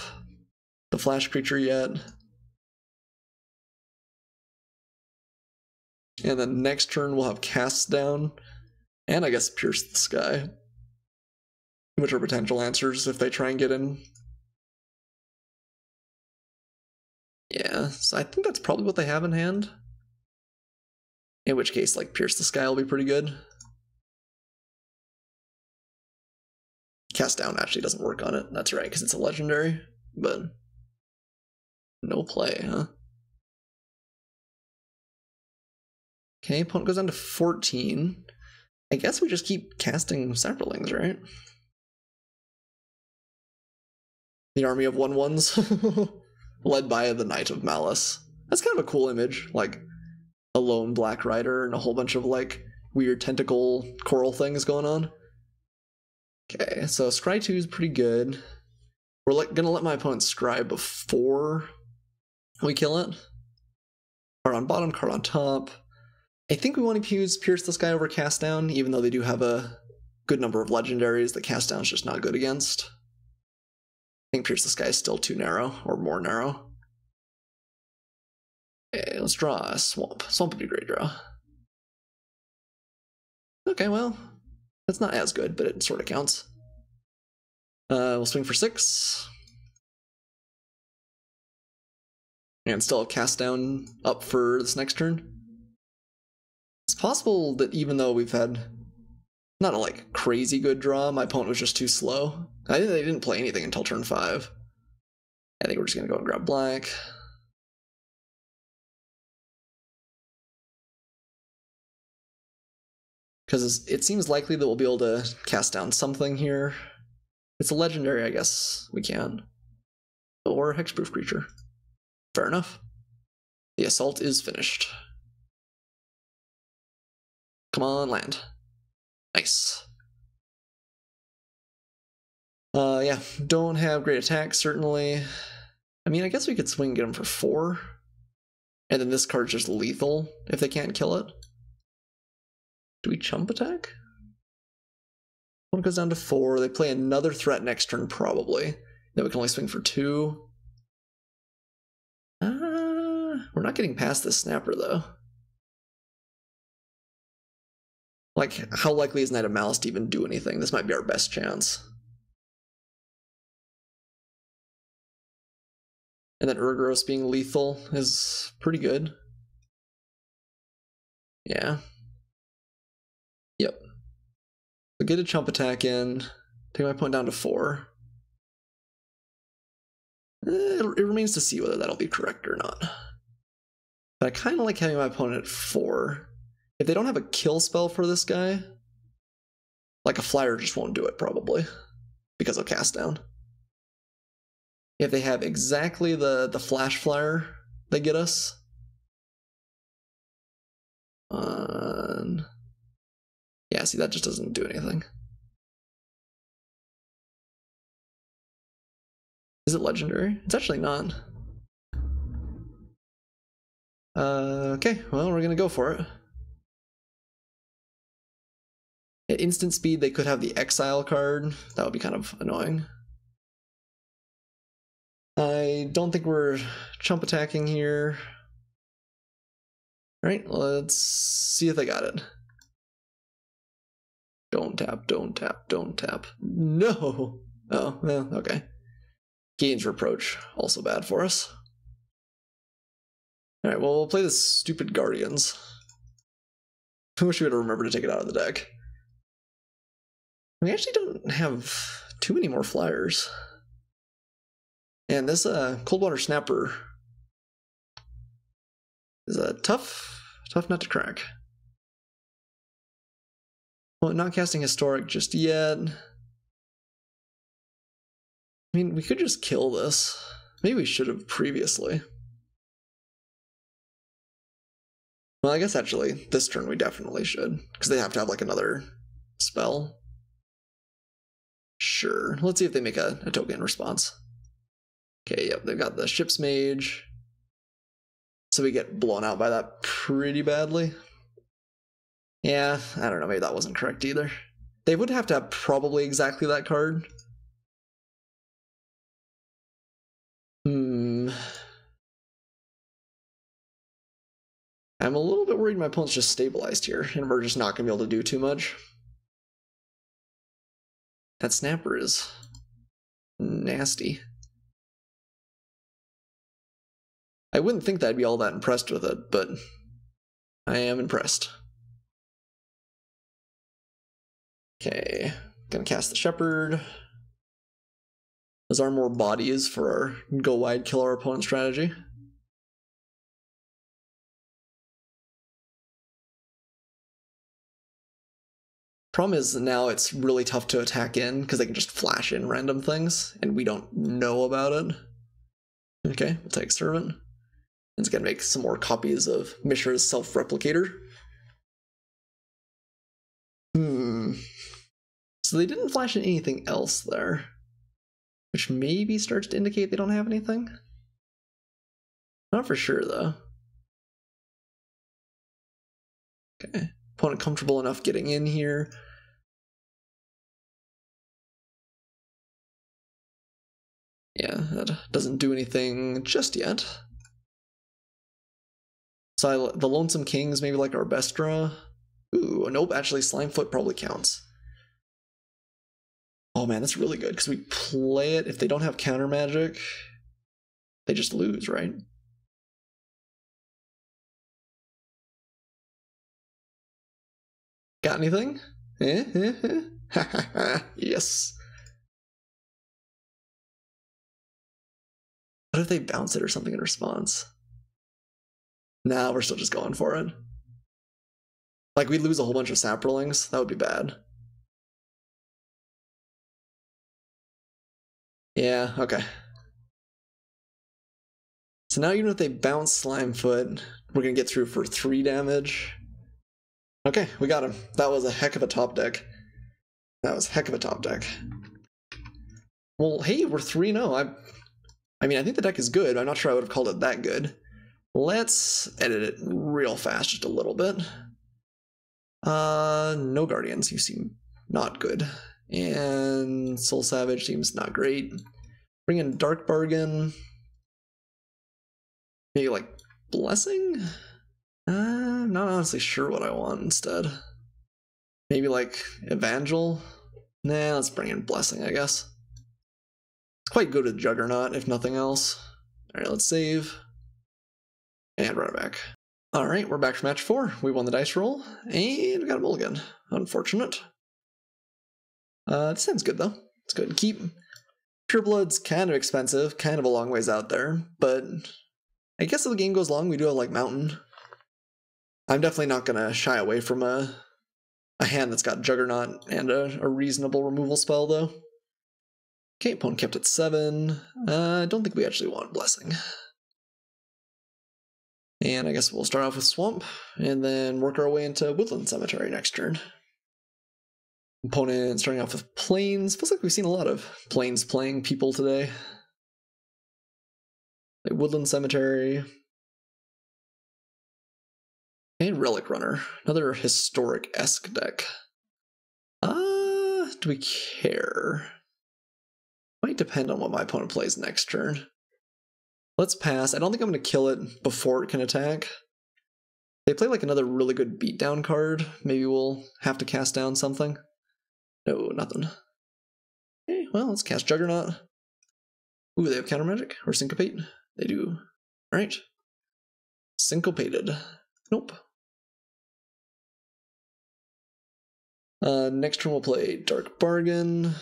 the flash creature yet. And then next turn we'll have Cast Down, and I guess Pierce the Sky, which are potential answers if they try and get in. Yeah, so I think that's probably what they have in hand. In which case, like, Pierce the Sky will be pretty good. Cast Down actually doesn't work on it, that's right, because it's a legendary, but no play, huh? Okay, opponent goes down to 14. I guess we just keep casting Saprolings, right? The army of 1/1s, led by the Knight of Malice. That's kind of a cool image, like a lone black rider and a whole bunch of like weird tentacle coral things going on. Okay, so Scry 2 is pretty good. We're gonna let my opponent scry before we kill it. Card on bottom, card on top. I think we want to use Pierce the Sky over Cast Down, even though they do have a good number of legendaries that Cast Down is just not good against. I think Pierce the Sky is still too narrow, or more narrow. Okay, let's draw a Swamp. Swamp would be a great draw. Okay, well, that's not as good, but it sort of counts. We'll swing for 6. And still have Cast Down up for this next turn. It's possible that even though we've had not a like crazy good draw, my opponent was just too slow. I think they didn't play anything until turn 5. I think we're just gonna go and grab black. Because it seems likely that we'll be able to cast down something here. It's a legendary, I guess we can. Or a hexproof creature. Fair enough. The assault is finished. Come on, land. Nice. Yeah, don't have great attack, certainly. I mean, I guess we could swing and get them for 4. And then this card's just lethal if they can't kill it. Do we chump attack? One goes down to 4. They play another threat next turn, probably. Then we can only swing for 2. We're not getting past this snapper, though. Like, how likely is Knight of Malice to even do anything? This might be our best chance. And then Urgros being lethal is pretty good. Yeah. Yep. So get a chump attack in, take my point down to 4. It remains to see whether that'll be correct or not. But I kind of like having my opponent at 4. If they don't have a kill spell for this guy, like a flyer just won't do it probably, because of Cast Down. If they have exactly the flash flyer they get us, Yeah, see, that just doesn't do anything. Is it legendary? It's actually not. Okay, well, we're gonna go for it. At instant speed, they could have the exile card. That would be kind of annoying. I don't think we're chump attacking here. Alright, let's see if they got it. Don't tap, don't tap, don't tap. No! Oh, well, okay. Gains Reproach, also bad for us. Alright, well, we'll play this stupid Guardians. I wish we would have remembered to take it out of the deck. We actually don't have too many more flyers. And this Coldwater Snapper is a tough nut to crack. Well, not casting Historic just yet. I mean, we could just kill this. Maybe we should have previously. Well, I guess actually, this turn we definitely should, because they have to have like another spell. Sure, let's see if they make a token in response. Okay, yep, they've got the Ship's Mage. So we get blown out by that pretty badly. Yeah, I don't know, maybe that wasn't correct either. They would have to have probably exactly that card. I'm a little bit worried my opponent's just stabilized here, and we're just not going to be able to do too much. That Snapper is nasty. I wouldn't think that I'd be all that impressed with it, but I am impressed. Okay, gonna cast the Shepherd. Those are more bodies for our go wide, kill our opponent strategy. Problem is now it's really tough to attack in because they can just flash in random things and we don't know about it. Okay, we'll take Servant. It's gonna make some more copies of Mishra's Self-Replicator. So they didn't flash in anything else there, which maybe starts to indicate they don't have anything. Not for sure though. Okay, opponent comfortable enough getting in here. Yeah, that doesn't do anything just yet. So the Lonesome King's maybe like our best draw. Ooh, nope, actually Slimefoot probably counts. Oh man, that's really good, because we play it. If they don't have counter magic, they just lose, right? Got anything? Yes. What if they bounce it or something in response? Nah, we're still just going for it. Like, we'd lose a whole bunch of Saprolings. That would be bad. Yeah, okay. So now even if they bounce Slimefoot, we're going to get through for 3 damage. Okay, we got him. That was a heck of a top deck. That was a heck of a top deck. Well, hey, we're 3-0. I mean, I think the deck is good. I'm not sure I would have called it that good. Let's edit it real fast, just a little bit. No Guardians, you seem not good. And Soul Savage seems not great. Bring in Dark Bargain. Maybe like Blessing? I'm not honestly sure what I want instead. Maybe like Evangel? Nah, let's bring in Blessing, I guess. It's quite good with Juggernaut, if nothing else. Alright, let's save. And run it back. Alright, we're back for match 4. We won the dice roll, and we got a mulligan. Unfortunate. This sounds good though. It's good. Keep Pureblood's kind of expensive, kind of a long ways out there, but I guess as the game goes along, we do have like Mountain. I'm definitely not gonna shy away from a hand that's got Juggernaut and a reasonable removal spell though. Okay, opponent kept at 7. I don't think we actually want Blessing. And I guess we'll start off with Swamp, and then work our way into Woodland Cemetery next turn. Opponent starting off with plains. Feels like we've seen a lot of plains playing people today. Like Woodland Cemetery. And Relic Runner. Another historic-esque deck. Do we care? Might depend on what my opponent plays next turn. Let's pass. I don't think I'm going to kill it before it can attack. They play like another really good beatdown card. Maybe we'll have to cast down something. No, nothing. Okay, well, let's cast Juggernaut. Ooh, they have counter magic or syncopate? They do. Alright. Syncopated. Nope. Next turn we'll play Dark Bargain.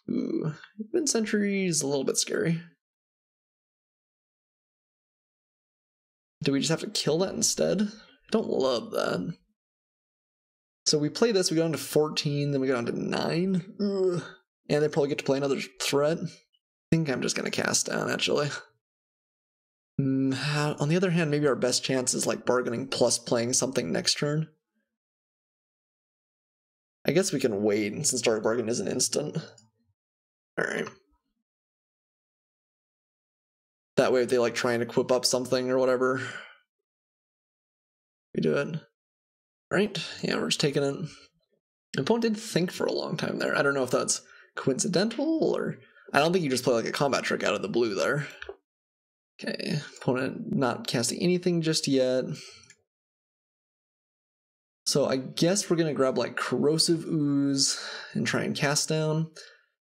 Ooh, Mid-Century is a little bit scary. Do we just have to kill that instead? I don't love that. So we play this, we go down to 14, then we go down to 9. Ugh. And they probably get to play another threat. I think I'm just going to cast down, actually. On the other hand, maybe our best chance is like bargaining plus playing something next turn. I guess we can wait since Dark Bargain isn't instant. Alright. That way if they like try and equip up something or whatever, we do it. Right? Yeah, we're just taking it. The opponent did think for a long time there. I don't know if that's coincidental or... I don't think you just play like a combat trick out of the blue there. Okay, opponent not casting anything just yet. So I guess we're going to grab like Corrosive Ooze and try and cast down.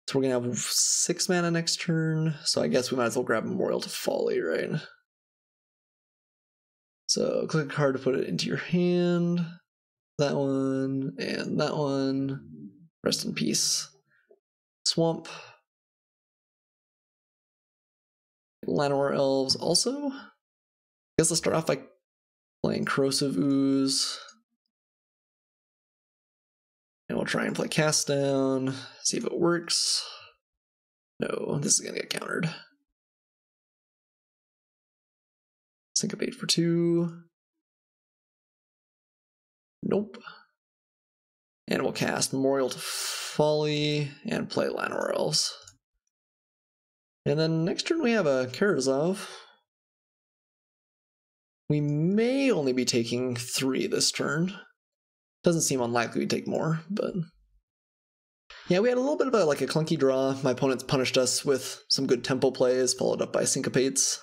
So we're going to have 6 mana next turn. So I guess we might as well grab Memorial to Folly, right? So click a card to put it into your hand. That one and that one. Rest in peace. Swamp. Llanowar Elves also. I guess let's start off by playing Corrosive Ooze. And we'll try and play Cast Down, see if it works. No, this is going to get countered. Syncopate for 2. Nope. And we'll cast Memorial to Folly and play Llanowar Elves. And then next turn we have a Karazov. We may only be taking 3 this turn. Doesn't seem unlikely we take more, but... Yeah, we had a little bit of a clunky draw. My opponents punished us with some good tempo plays, followed up by Syncopates.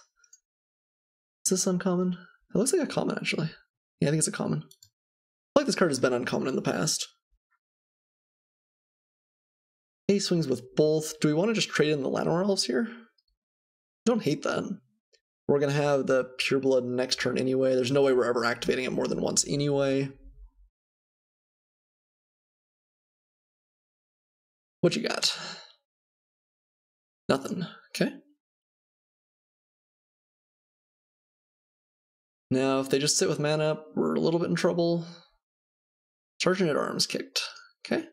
Is this uncommon? It looks like a common, actually. Yeah, I think it's a common. I feel like this card has been uncommon in the past. A swings with both. Do we want to just trade in the Llanowar Elves here? I don't hate that. We're going to have the Pureblood next turn anyway. There's no way we're ever activating it more than once anyway. What you got? Nothing. Okay. Now, if they just sit with mana up, we're a little bit in trouble. Sergeant at Arms kicked. Okay.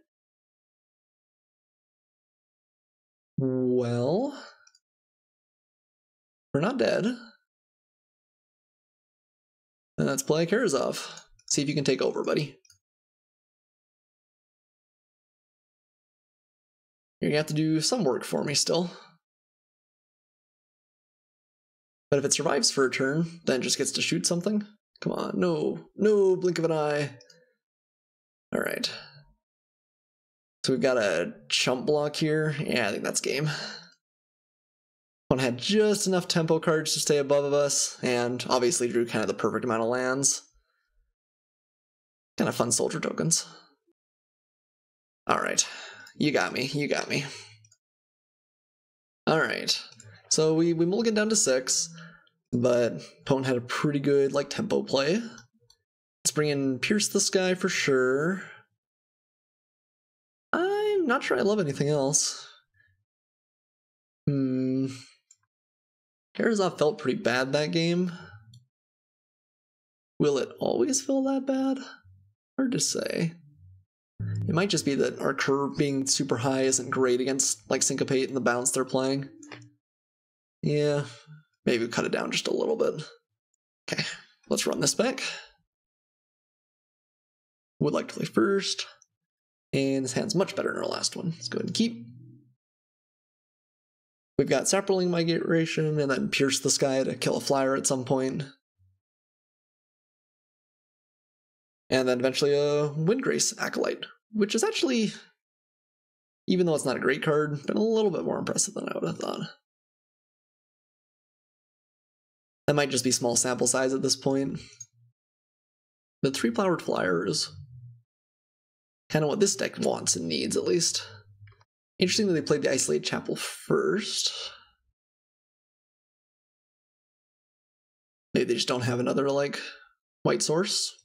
Well, we're not dead. And let's play Karazov. See if you can take over, buddy. You're gonna have to do some work for me still. But if it survives for a turn, then it just gets to shoot something. Come on, no, no, blink of an eye. All right. So we've got a chump block here. Yeah, I think that's game. One had just enough tempo cards to stay above us, and obviously drew kind of the perfect amount of lands. Kind of fun soldier tokens. All right. You got me, you got me. Alright, so we mulligan down to 6, but opponent had a pretty good tempo play. Let's bring in Pierce the Sky for sure. I'm not sure I love anything else. Karazov felt pretty bad that game. Will it always feel that bad? Hard to say. It might just be that our curve being super high isn't great against Syncopate and the bounce they're playing. Yeah, maybe cut it down just a little bit. Okay, let's run this back. Would like to play first. And this hand's much better than our last one. Let's go ahead and keep. We've got Sapperling Migration, and then Pierce the Sky to kill a flyer at some point. And then eventually a Windgrace Acolyte, which is actually, even though it's not a great card, been a little bit more impressive than I would have thought. That might just be small sample size at this point. The 3-flowered flyer is kind of what this deck wants and needs, at least. Interesting that they played the Isolated Chapel first. Maybe they just don't have another, like, white source.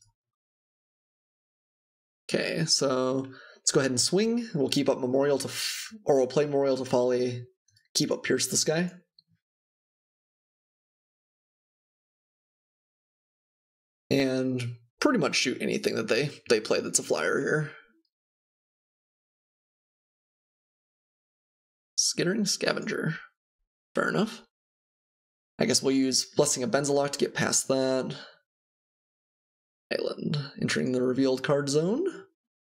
Okay, so let's go ahead and swing. We'll keep up Memorial to, or we'll play Memorial to Folly, keep up Pierce the Sky. And pretty much shoot anything that they play that's a flyer here. Skittering Scavenger. Fair enough. I guess we'll use Blessing of Benzalok to get past that. Island. Entering the revealed card zone.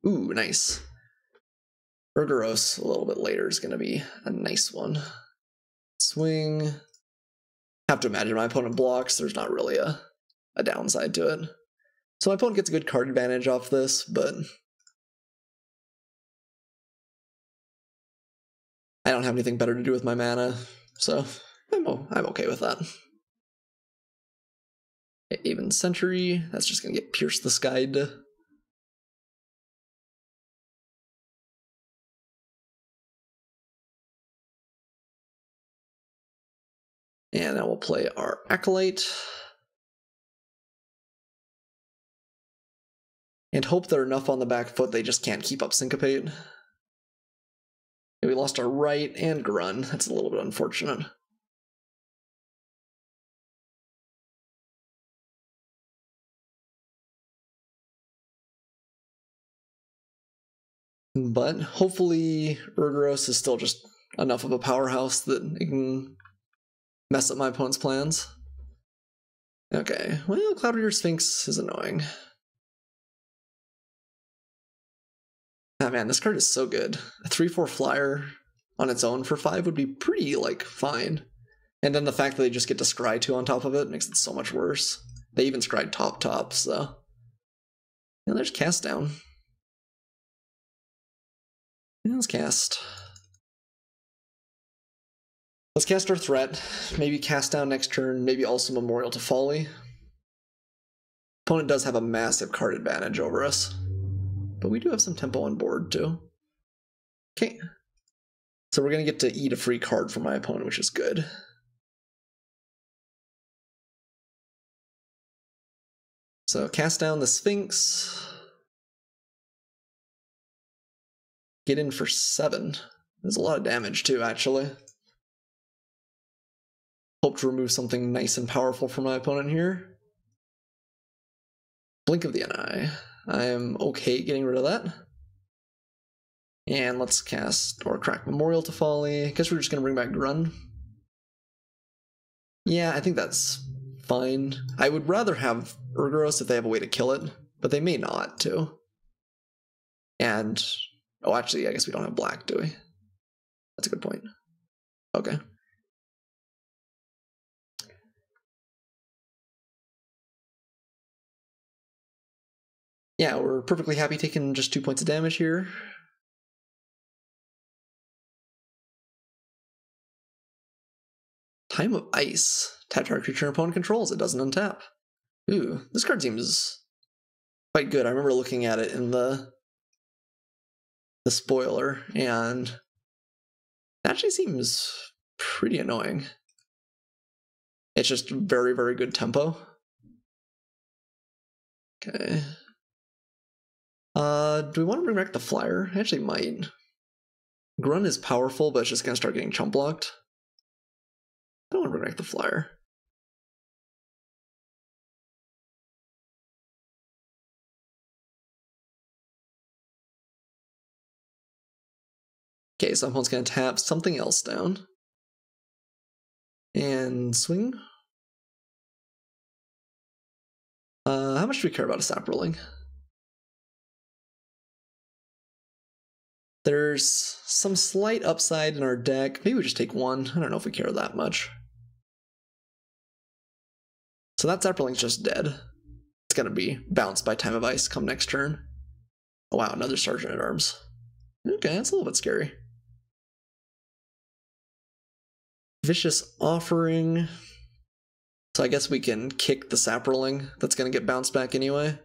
Ooh, nice. Urgaros a little bit later is going to be a nice one. Swing. Have to imagine my opponent blocks. There's not really a downside to it. So my opponent gets a good card advantage off this, but I don't have anything better to do with my mana, so I'm okay with that. Even Sentry, that's just going to get Pierce the Skied. And now we'll play our Acolyte. And hope they're enough on the back foot they just can't keep up Syncopate. We lost our right and Grun. That's a little bit unfortunate. But hopefully Urgaros is still just enough of a powerhouse that it can mess up my opponent's plans. Okay, well, Cloud Reader Sphinx is annoying. Ah, man, this card is so good. A 3/4 flyer on its own for 5 would be pretty, like, fine. And then the fact that they just get to scry 2 on top of it makes it so much worse. They even scried top, so. And there's Cast Down. And let's cast. Let's cast our threat. Maybe Cast Down next turn, maybe also Memorial to Folly. Opponent does have a massive card advantage over us. But we do have some tempo on board, too. Okay. So we're going to get to eat a free card from my opponent, which is good. So cast down the Sphinx. Get in for 7. There's a lot of damage, too, actually. Hope to remove something nice and powerful from my opponent here. Blink of the Eye. I am okay getting rid of that. And let's cast or crack Memorial to Folly. I guess we're just going to bring back Grun. Yeah, I think that's fine. I would rather have Urgaros if they have a way to kill it, but they may not, too. And, oh, actually, I guess we don't have black, do we? That's a good point. Okay. Yeah, we're perfectly happy taking just 2 points of damage here. Time of Ice. Tap target creature your opponent controls. It doesn't untap. Ooh, this card seems quite good. I remember looking at it in the spoiler, and it actually seems pretty annoying. It's just very, very good tempo. Okay. Do we want to bring back the flyer? I actually might. Grun is powerful, but it's just going to start getting chump blocked. I don't want to bring back the flyer. Okay, so opponent's going to tap something else down. And swing. How much do we care about a Sapperling? There's some slight upside in our deck. Maybe we just take one. I don't know if we care that much. So that Zeppeling's just dead. It's gonna be bounced by Time of Ice come next turn. Oh wow, another Sergeant at Arms. Okay, that's a little bit scary. Vicious Offering. So I guess we can kick the Saproling. That's gonna get bounced back anyway.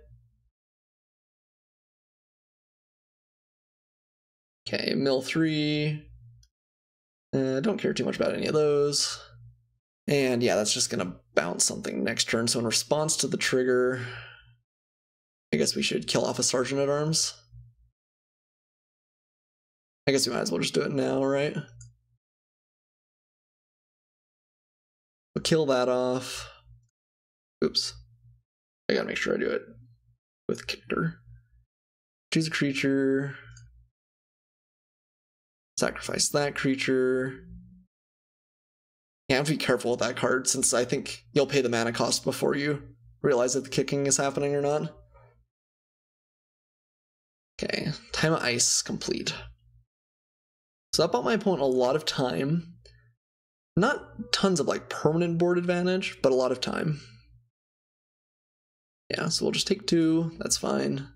Okay, mill 3. Don't care too much about any of those. And yeah, that's just gonna bounce something next turn. So in response to the trigger, I guess we should kill off a Sergeant at Arms. I guess we might as well just do it now, right? We'll kill that off. Oops. I gotta make sure I do it with kicker. Choose a creature. Sacrifice that creature. Yeah, I have to be careful with that card since I think you'll pay the mana cost before you realize that the kicking is happening or not. Okay, Time of Ice complete. So that bought my opponent a lot of time. Not tons of like permanent board advantage, but a lot of time. Yeah, so we'll just take 2, that's fine.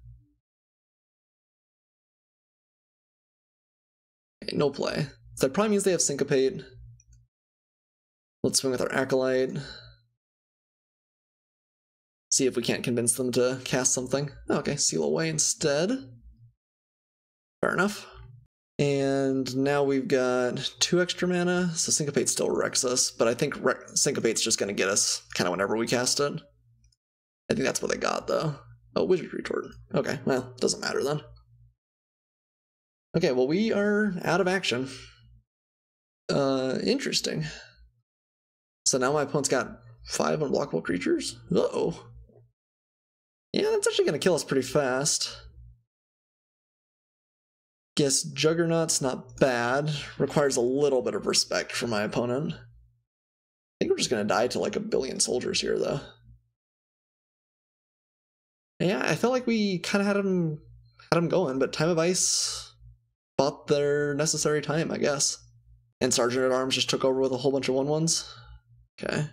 Okay, no play. So that probably means they have Syncopate. Let's swing with our Acolyte. See if we can't convince them to cast something. Okay, Seal Away instead. Fair enough. And now we've got 2 extra mana, so Syncopate still wrecks us, but I think Syncopate's just going to get us kind of whenever we cast it. I think that's what they got, though. Oh, Wizard Retort. Okay, well, doesn't matter then. Okay, well, we are out of action. Interesting. So now my opponent's got 5 unblockable creatures? Uh-oh. Yeah, that's actually going to kill us pretty fast. Guess Juggernaut's not bad. Requires a little bit of respect from my opponent. I think we're just going to die to like a billion soldiers here, though. Yeah, I felt like we kind of had him going, but Time of Ice bought their necessary time, I guess. And Sergeant at Arms just took over with a whole bunch of 1/1s. Okay.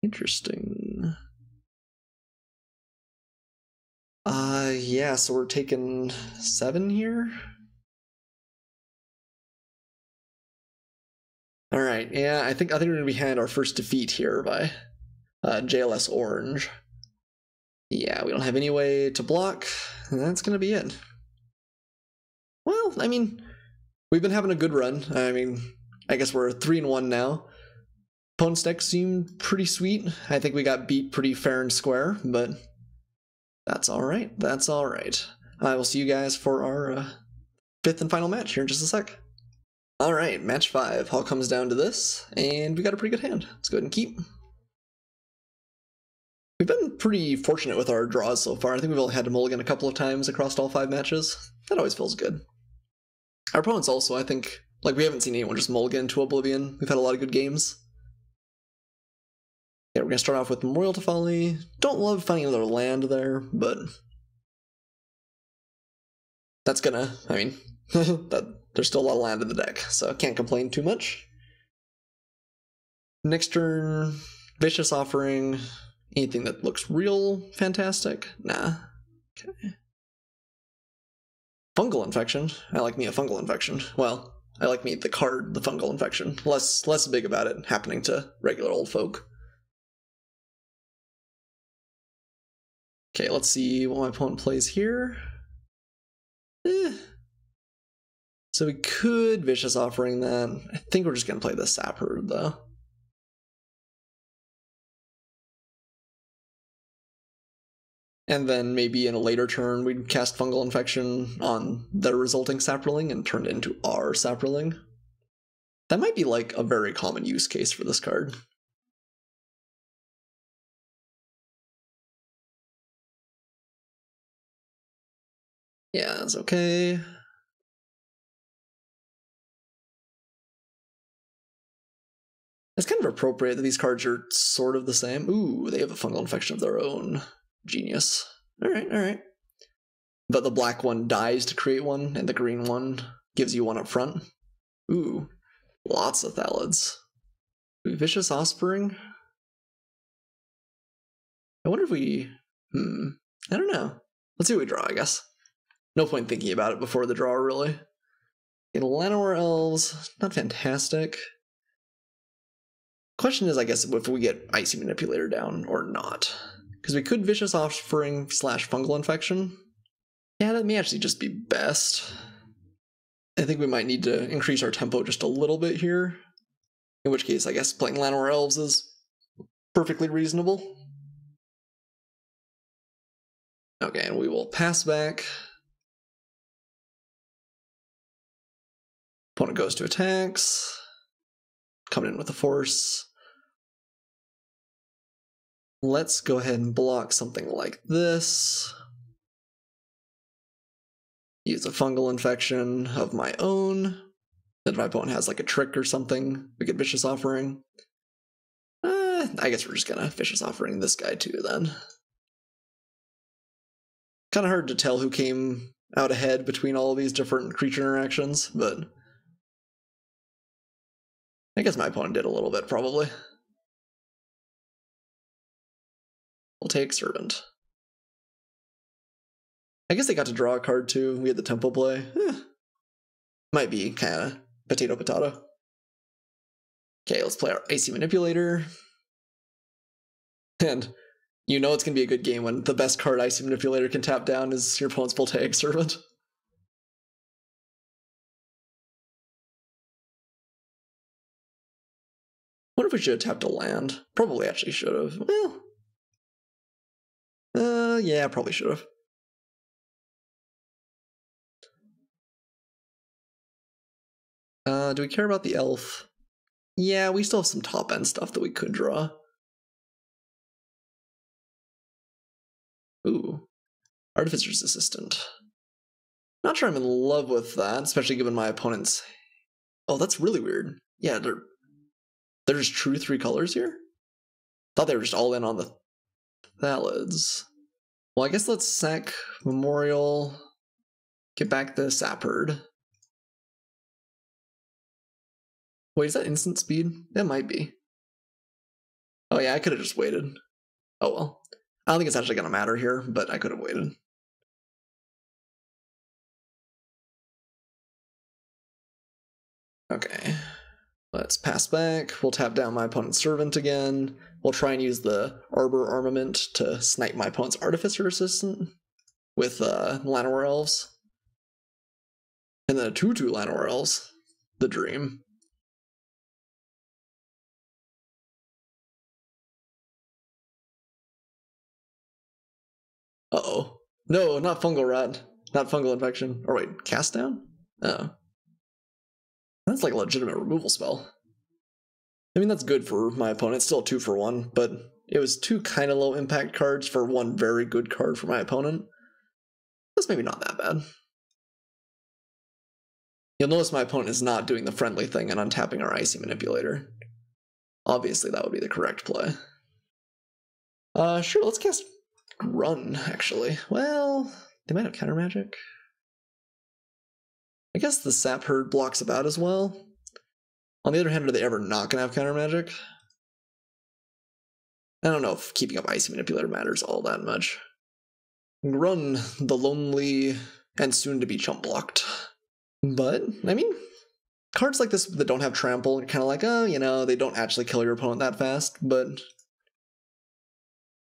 Interesting. Yeah, so we're taking 7 here? Alright, yeah, I think we're gonna be handed our first defeat here by JLS Orange. Yeah, we don't have any way to block, and that's gonna be it. Well, I mean, we've been having a good run. I mean, I guess we're 3-1 now. Opponent's deck seemed pretty sweet. I think we got beat pretty fair and square, but that's alright. That's alright. I will see you guys for our 5th and final match here in just a sec. Alright, match 5. All comes down to this, and we got a pretty good hand. Let's go ahead and keep. We've been pretty fortunate with our draws so far. I think we've only had to mulligan a couple of times across all 5 matches. That always feels good. Our opponents also, I think, like, we haven't seen anyone just mulligan to Oblivion. We've had a lot of good games. Yeah, we're going to start off with Memorial to Folly. Don't love finding another land there, but that's gonna, I mean, there's still a lot of land in the deck, so can't complain too much. Next turn, Vicious Offering. Anything that looks real fantastic? Nah. Okay. Fungal Infection. I like me a Fungal Infection. Well, I like me the card, the Fungal Infection. Less big about it happening to regular old folk. Okay, let's see what my opponent plays here. So we could Vicious Offering that. I think we're just going to play the Sap Herd, though. And then maybe in a later turn, we'd cast Fungal Infection on the resulting Saproling and turn it into our Saproling. That might be like a very common use case for this card. Yeah, that's okay. It's kind of appropriate that these cards are sort of the same. Ooh, they have a Fungal Infection of their own. Genius. Alright, alright. but the black one dies to create one, and the green one gives you one up front. Ooh, lots of Thalids. Vicious Offspring? I wonder if we... I don't know. Let's see what we draw, I guess. No point thinking about it before the draw, really. In Llanowar Elves, not fantastic. Question is, I guess, if we get Icy Manipulator down or not. Because we could Vicious Offspring / Fungal Infection. Yeah, that may actually just be best. I think we might need to increase our tempo just a little bit here. In which case, I guess playing Llanowar Elves is perfectly reasonable. Okay, and we will pass back. Opponent goes to attacks. Coming in with a force. Let's go ahead and block something like this. Use a fungal infection of my own. Then if my opponent has like a trick or something, we get Vicious Offering. I guess we're just gonna Vicious Offering this guy too then. Kind of hard to tell who came out ahead between all of these different creature interactions, but I guess my opponent did a little bit, probably. We'll take Servant. I guess they got to draw a card too. We had the tempo play. Might be kind of potato. Okay, let's play our Icy Manipulator. And you know it's going to be a good game when the best card Icy Manipulator can tap down is your opponent's Voltaic Servant. What if we should have tapped a land? Probably actually should have. Well, yeah, probably should have. Do we care about the elf? Yeah, we still have some top end stuff that we could draw. Ooh, Artificer's Assistant. Not sure I'm in love with that, especially given my opponent's... Oh, that's really weird. Yeah, there's true 3 colors here? Thought they were just all in on the Thalids. Well, I guess let's sack Memorial, get back the Sapherd. Wait, is that instant speed? That might be. Oh yeah, I could have just waited. Oh well. I don't think it's actually going to matter here, but I could have waited. Okay. Let's pass back. We'll tap down my opponent's Servant again. We'll try and use the Arbor Armament to snipe my opponent's Artificer Assistant with Llanowar Elves. And then a 2/2 Llanowar Elves. The dream. Uh-oh. No, not Fungal Rat. Not Fungal Infection. Or wait, Cast Down? Oh. That's like a legitimate removal spell. I mean, that's good for my opponent. Still 2 for 1, but it was 2 kind of low impact cards for 1 very good card for my opponent. That's maybe not that bad. You'll notice my opponent is not doing the friendly thing and untapping our Icy Manipulator. Obviously, that would be the correct play. Sure, let's cast Run, actually. Well, they might have counter magic. I guess the Sapherd blocks about as well. On the other hand, are they ever not going to have counter magic? I don't know if keeping up Icy Manipulator matters all that much. Run, the lonely and soon-to-be chump blocked. But, I mean, cards like this that don't have trample, you're kind of like, oh, you know, they don't actually kill your opponent that fast, but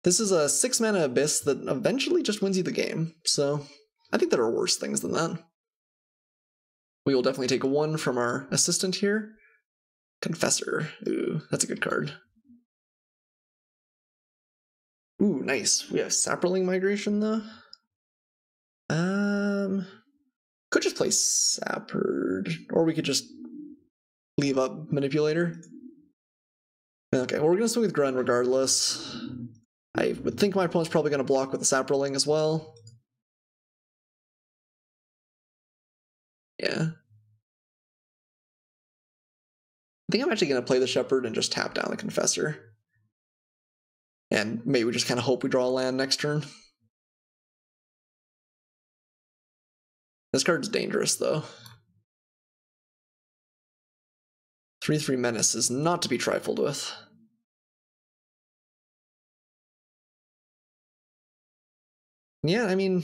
this is a 6-mana Abyss that eventually just wins you the game, so I think there are worse things than that. We will definitely take 1 from our assistant here. Confessor. Ooh, that's a good card. Ooh, nice. We have Saproling Migration, though. Could just play Sapherd, or we could just leave up Manipulator. Okay, well, we're going to swing with Grunt regardless. I would think my opponent's probably going to block with the Saproling as well. Yeah. I think I'm actually going to play the Shepherd and just tap down the Confessor. And maybe we just kind of hope we draw a land next turn. This card's dangerous, though. 3/3 Menace is not to be trifled with. Yeah, I mean,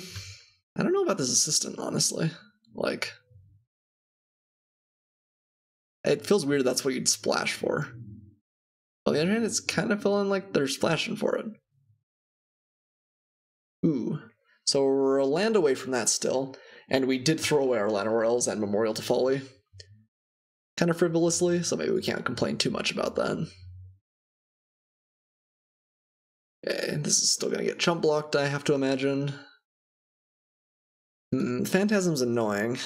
I don't know about this assistant, honestly. Like, it feels weird that's what you'd splash for. On the other hand, it's kind of feeling like they're splashing for it. Ooh. So we're a land away from that still, and we did throw away our Lana Royals and Memorial to Folly. Kind of frivolously, so maybe we can't complain too much about that. Okay, this is still gonna get chump blocked, I have to imagine. Phantasm's annoying.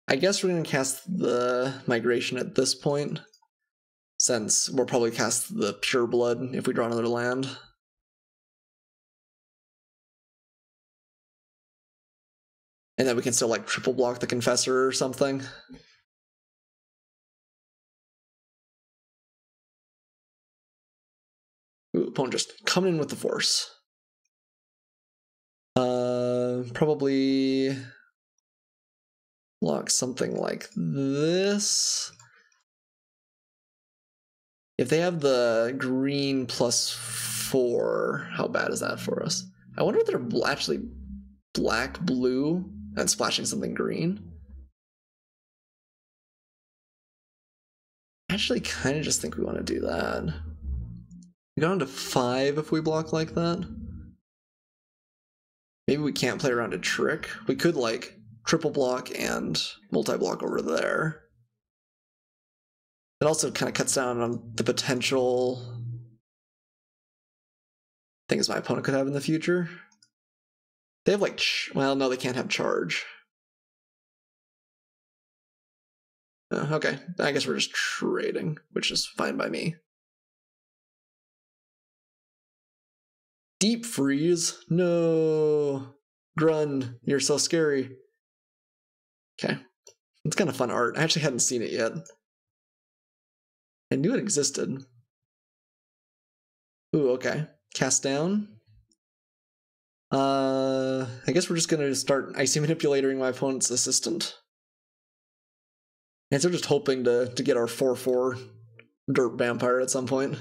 I guess we're gonna cast the Migration at this point, since we'll probably cast the Pure Blood if we draw another land. And then we can still like triple block the Confessor or something. Ooh, opponent just coming in with the force. Probably block something like this. If they have the green +4, how bad is that for us? I wonder if they're actually black-blue and splashing something green. I actually kind of just think we want to do that. We go down to 5 if we block like that. Maybe we can't play around a trick. We could like triple block and multi-block over there. It also kind of cuts down on the potential things my opponent could have in the future. They have like, well, no, they can't have charge. Okay, I guess we're just trading, which is fine by me. Deep freeze? No. Grun, you're so scary. Okay. It's kind of fun art. I actually hadn't seen it yet. I knew it existed. Ooh, okay. Cast down. I guess we're just gonna start Icy Manipulating my opponent's assistant. And so just hoping to get our 4/4 Dirt Vampire at some point.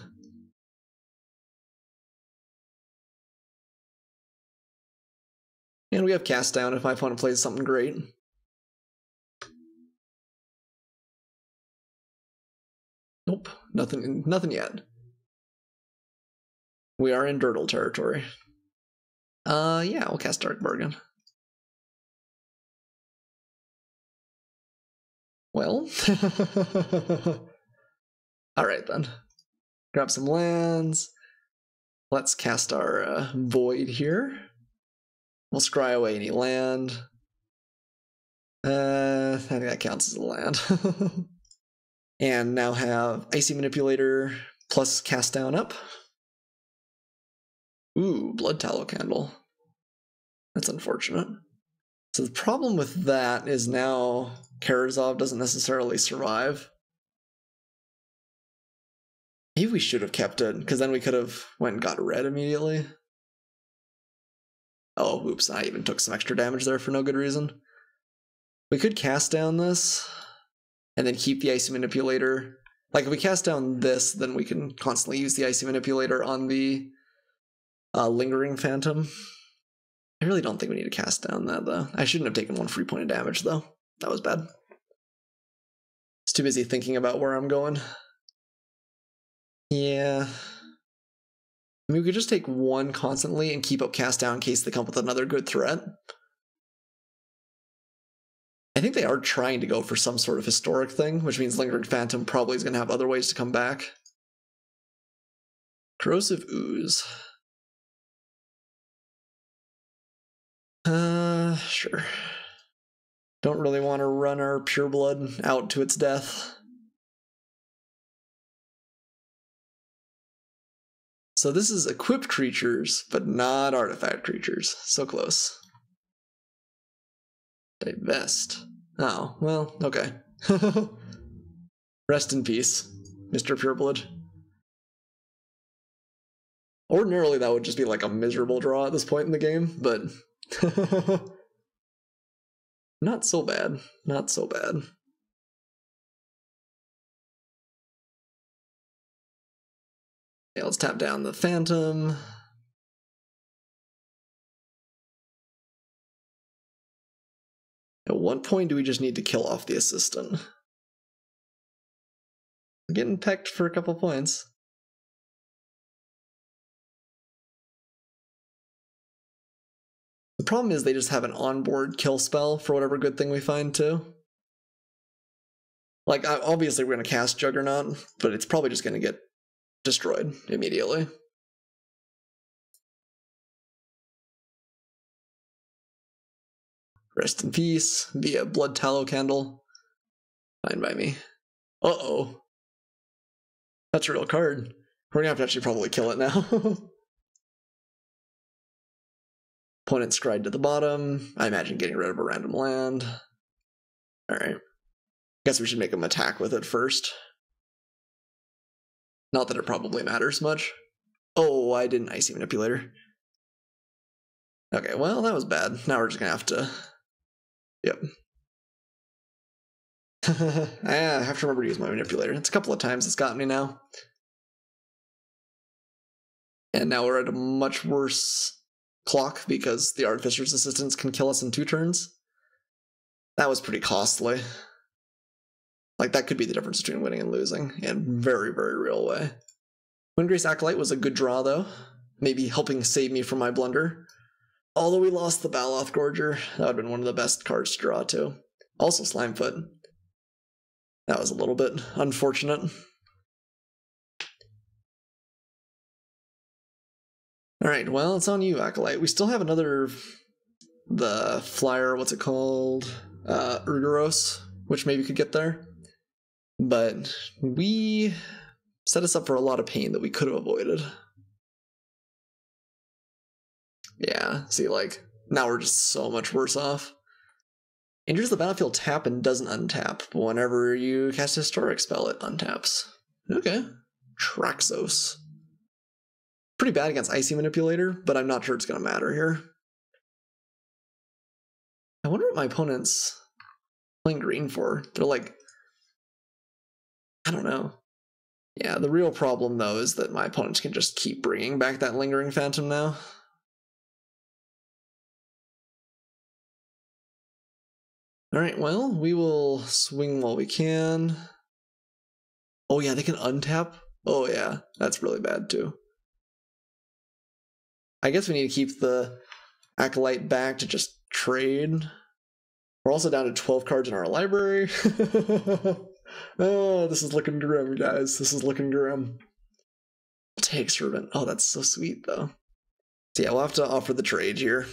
And we have cast down if my opponent plays something great. Nope, nothing yet. We are in Dirtle territory. Yeah, we'll cast Dark Bargain. Well, alright then. Grab some lands. Let's cast our Void here. We'll scry away any land. I think that counts as a land. And now have Icy Manipulator plus cast down up. Ooh, Blood Tallow Candle. That's unfortunate. So the problem with that is now Karazov doesn't necessarily survive. Maybe we should have kept it, because then we could have went and got red immediately. Oh, oops, I even took some extra damage there for no good reason. We could cast down this, and then keep the Icy Manipulator. Like, if we cast down this, then we can constantly use the Icy Manipulator on the Lingering Phantom. I really don't think we need to cast down that, though. I shouldn't have taken 1 free point of damage, though. That was bad. I was too busy thinking about where I'm going. Yeah. I mean, we could just take 1 constantly and keep up cast down in case they come up with another good threat. I think they are trying to go for some sort of historic thing, which means Lingering Phantom probably is going to have other ways to come back. Corrosive Ooze. Sure. Don't really want to run our Pure Blood out to its death. So this is equipped creatures, but not artifact creatures. So close. Divest. Oh, well, okay. Rest in peace, Mr. Pureblood. Ordinarily, that would just be like a miserable draw at this point in the game, but not so bad. Not so bad. Yeah, let's tap down the Phantom. At what point do we just need to kill off the assistant? I'm getting pecked for a couple points. The problem is they just have an onboard kill spell for whatever good thing we find too. Like, obviously we're going to cast Juggernaut, but it's probably just going to get destroyed immediately. Rest in peace via Blood Tallow Candle. Fine by me. Uh-oh. That's a real card. We're going to have to actually probably kill it now. Opponent Scryed to the bottom. I imagine getting rid of a random land. Alright. Guess we should make him attack with it first. Not that it probably matters much. Oh, I didn't Icy Manipulator. Okay, well, that was bad. Now we're just gonna have to... Yep. I have to remember to use my Manipulator. It's a couple of times it's gotten me now. And now we're at a much worse clock because the Artificer's Assistants can kill us in 2 turns. That was pretty costly. Like, that could be the difference between winning and losing in a very, very real way. Windgrace Acolyte was a good draw, though. Maybe helping save me from my blunder. Although we lost the Baloth Gorger, that would have been one of the best cards to draw, too. Also Slimefoot. That was a little bit unfortunate. Alright, well, it's on you, Acolyte. We still have another... the flyer, what's it called? Urgaros, which maybe could get there. But we set us up for a lot of pain that we could have avoided. Yeah, see, like, now we're just so much worse off. Enters the battlefield tap and doesn't untap, but whenever you cast a Historic spell, it untaps. Okay. Traxos. Pretty bad against Icy Manipulator, but I'm not sure it's going to matter here. I wonder what my opponent's playing green for. They're like... I don't know. Yeah, the real problem, though, is that my opponents can just keep bringing back that Lingering Phantom now. Alright, well, we will swing while we can. Oh yeah, they can untap? Oh yeah, that's really bad, too. I guess we need to keep the Acolyte back to just trade. We're also down to 12 cards in our library. Oh, this is looking grim, guys. This is looking grim. I'll take Servant. Oh, that's so sweet, though. So yeah, we'll have to offer the trade here.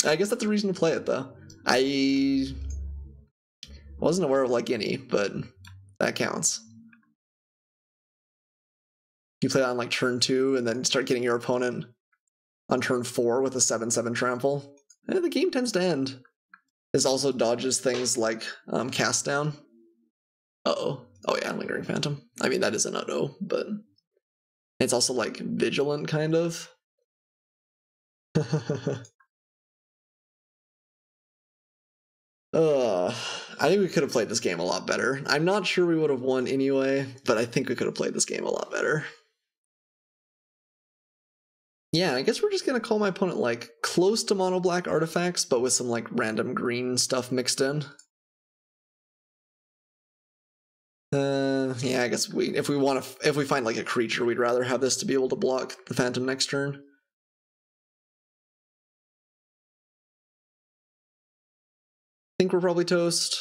I guess that's the reason to play it, though. I wasn't aware of like any, but that counts. You play on like turn 2 and then start getting your opponent on turn 4 with a 7/7 trample. The game tends to end. This also dodges things like cast down. Uh-oh. Oh yeah, Lingering Phantom. I mean, that is an uh-oh, but it's also like vigilant, kind of. I think we could have played this game a lot better. I'm not sure we would have won anyway, but I think we could have played this game a lot better. Yeah, I guess we're just gonna call my opponent like close to mono black artifacts, but with some like random green stuff mixed in. Yeah, I guess if we find like a creature, we'd rather have this to be able to block the Phantom next turn. I think we're probably toast.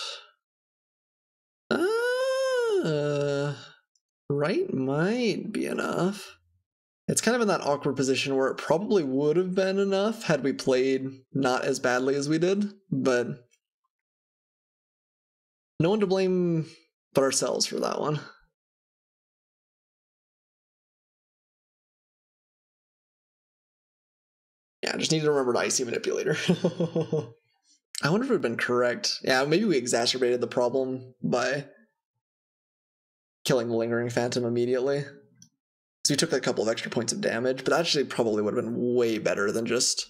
Right might be enough. It's kind of in that awkward position where it probably would have been enough had we played not as badly as we did, but no one to blame but ourselves for that one. Yeah, I just need to remember to Icy Manipulator. I wonder if it would have been correct. Yeah, maybe we exacerbated the problem by killing the Lingering Phantom immediately. So we took a couple of extra points of damage, but actually probably would have been way better than just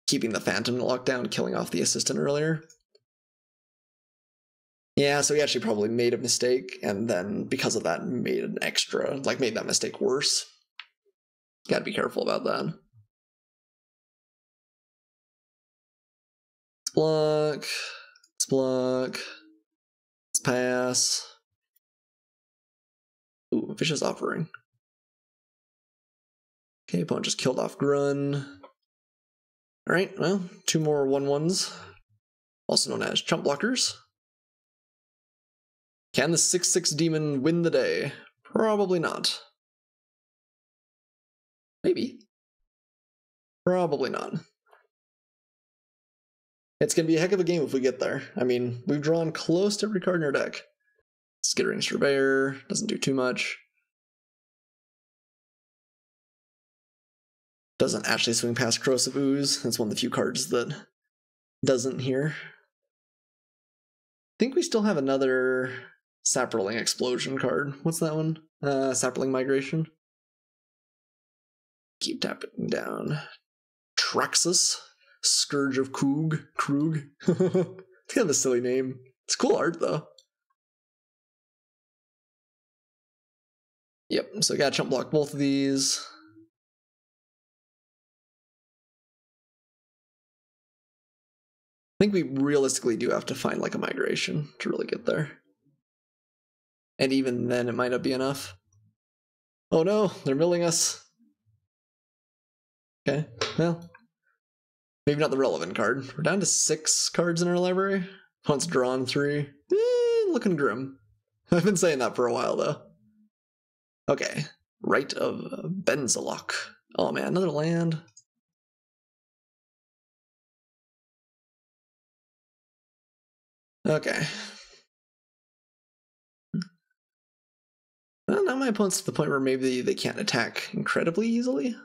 keeping the Phantom locked down and killing off the assistant earlier. Yeah, so he actually probably made a mistake, and then because of that made an extra, like made that mistake worse. Gotta be careful about that. Let's block. Let's block. Let's pass. Ooh, Vicious Offering. Okay, opponent just killed off Grun. Alright, well, 2 more 1/1s, also known as chump blockers. Can the 6/6 demon win the day? Probably not. Maybe. Probably not. It's going to be a heck of a game if we get there. I mean, we've drawn close to every card in our deck. Skittering Surveyor doesn't do too much. Doesn't actually swing past Corrosive Ooze. That's one of the few cards that doesn't here. I think we still have another Saproling Explosion card. What's that one? Saproling Migration. Keep tapping down. Traxus. Scourge of Krug. It's kind of a silly name. It's cool art, though. Yep, so I gotta chump block both of these. I think we realistically do have to find like a migration to really get there. And even then it might not be enough. Oh no, they're milling us. Okay, well, maybe not the relevant card. We're down to 6 cards in our library. Opponent's drawn 3. Looking grim. I've been saying that for a while though. Okay, Rite of Benzalok. Oh man, another land. Okay. Well, now my opponent's to the point where maybe they can't attack incredibly easily. I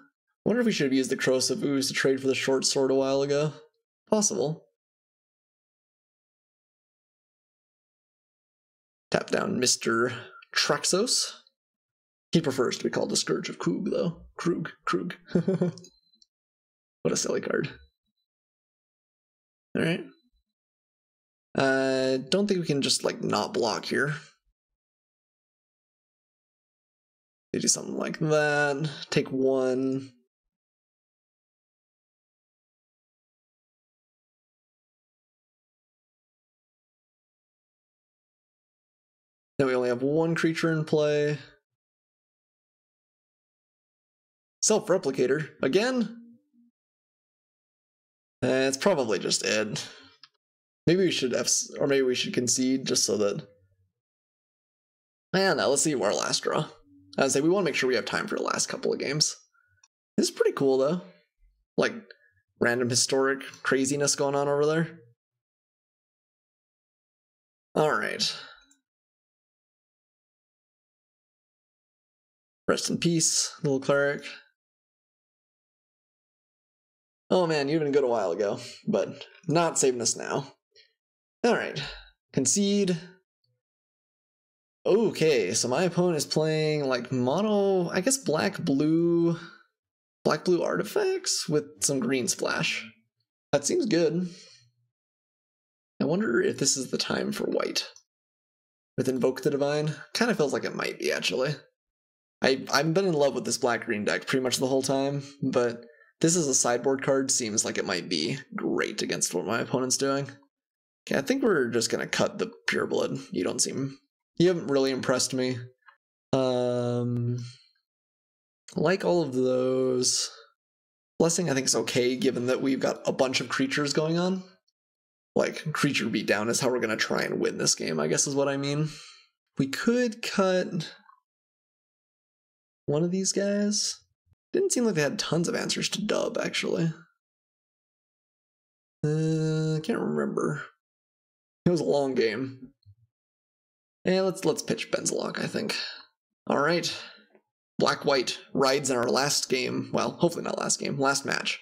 wonder if we should have used the Corrosive Ooze to trade for the short sword a while ago. Possible. Tap down Mr. Traxos. He prefers to be called the Scourge of Krug, though. Krug. What a silly card. Alright. Don't think we can just, like, not block here. They do something like that. Take 1. Then we only have 1 creature in play. Self-replicator. Again? It's probably just Ed. Maybe we should or maybe we should concede just so that... I don't know, let's see our last draw. I would say we want to make sure we have time for the last couple of games. This is pretty cool though. Like, random historic craziness going on over there. Alright. Rest in peace, little cleric. Oh man, you've been good a while ago, but not saving us now. Alright. Concede. Okay, so my opponent is playing like mono, I guess black-blue artifacts with some green splash. That seems good. I wonder if this is the time for white. With Invoke the Divine? Kind of feels like it might be, actually. I've been in love with this black-green deck pretty much the whole time, but this is a sideboard card, seems like it might be great against what my opponent's doing. Okay, I think we're just gonna cut the Pureblood. You haven't really impressed me. Like all of those. Blessing I think is okay, given that we've got a bunch of creatures going on. Like, creature beatdown is how we're gonna try and win this game, I guess is what I mean. We could cut one of these guys. Didn't seem like they had tons of answers to dub, actually. I can't remember. It was a long game. Yeah, let's pitch Benzalok, I think. Alright. Black-White rides in our last game. Well, hopefully not last game. Last match.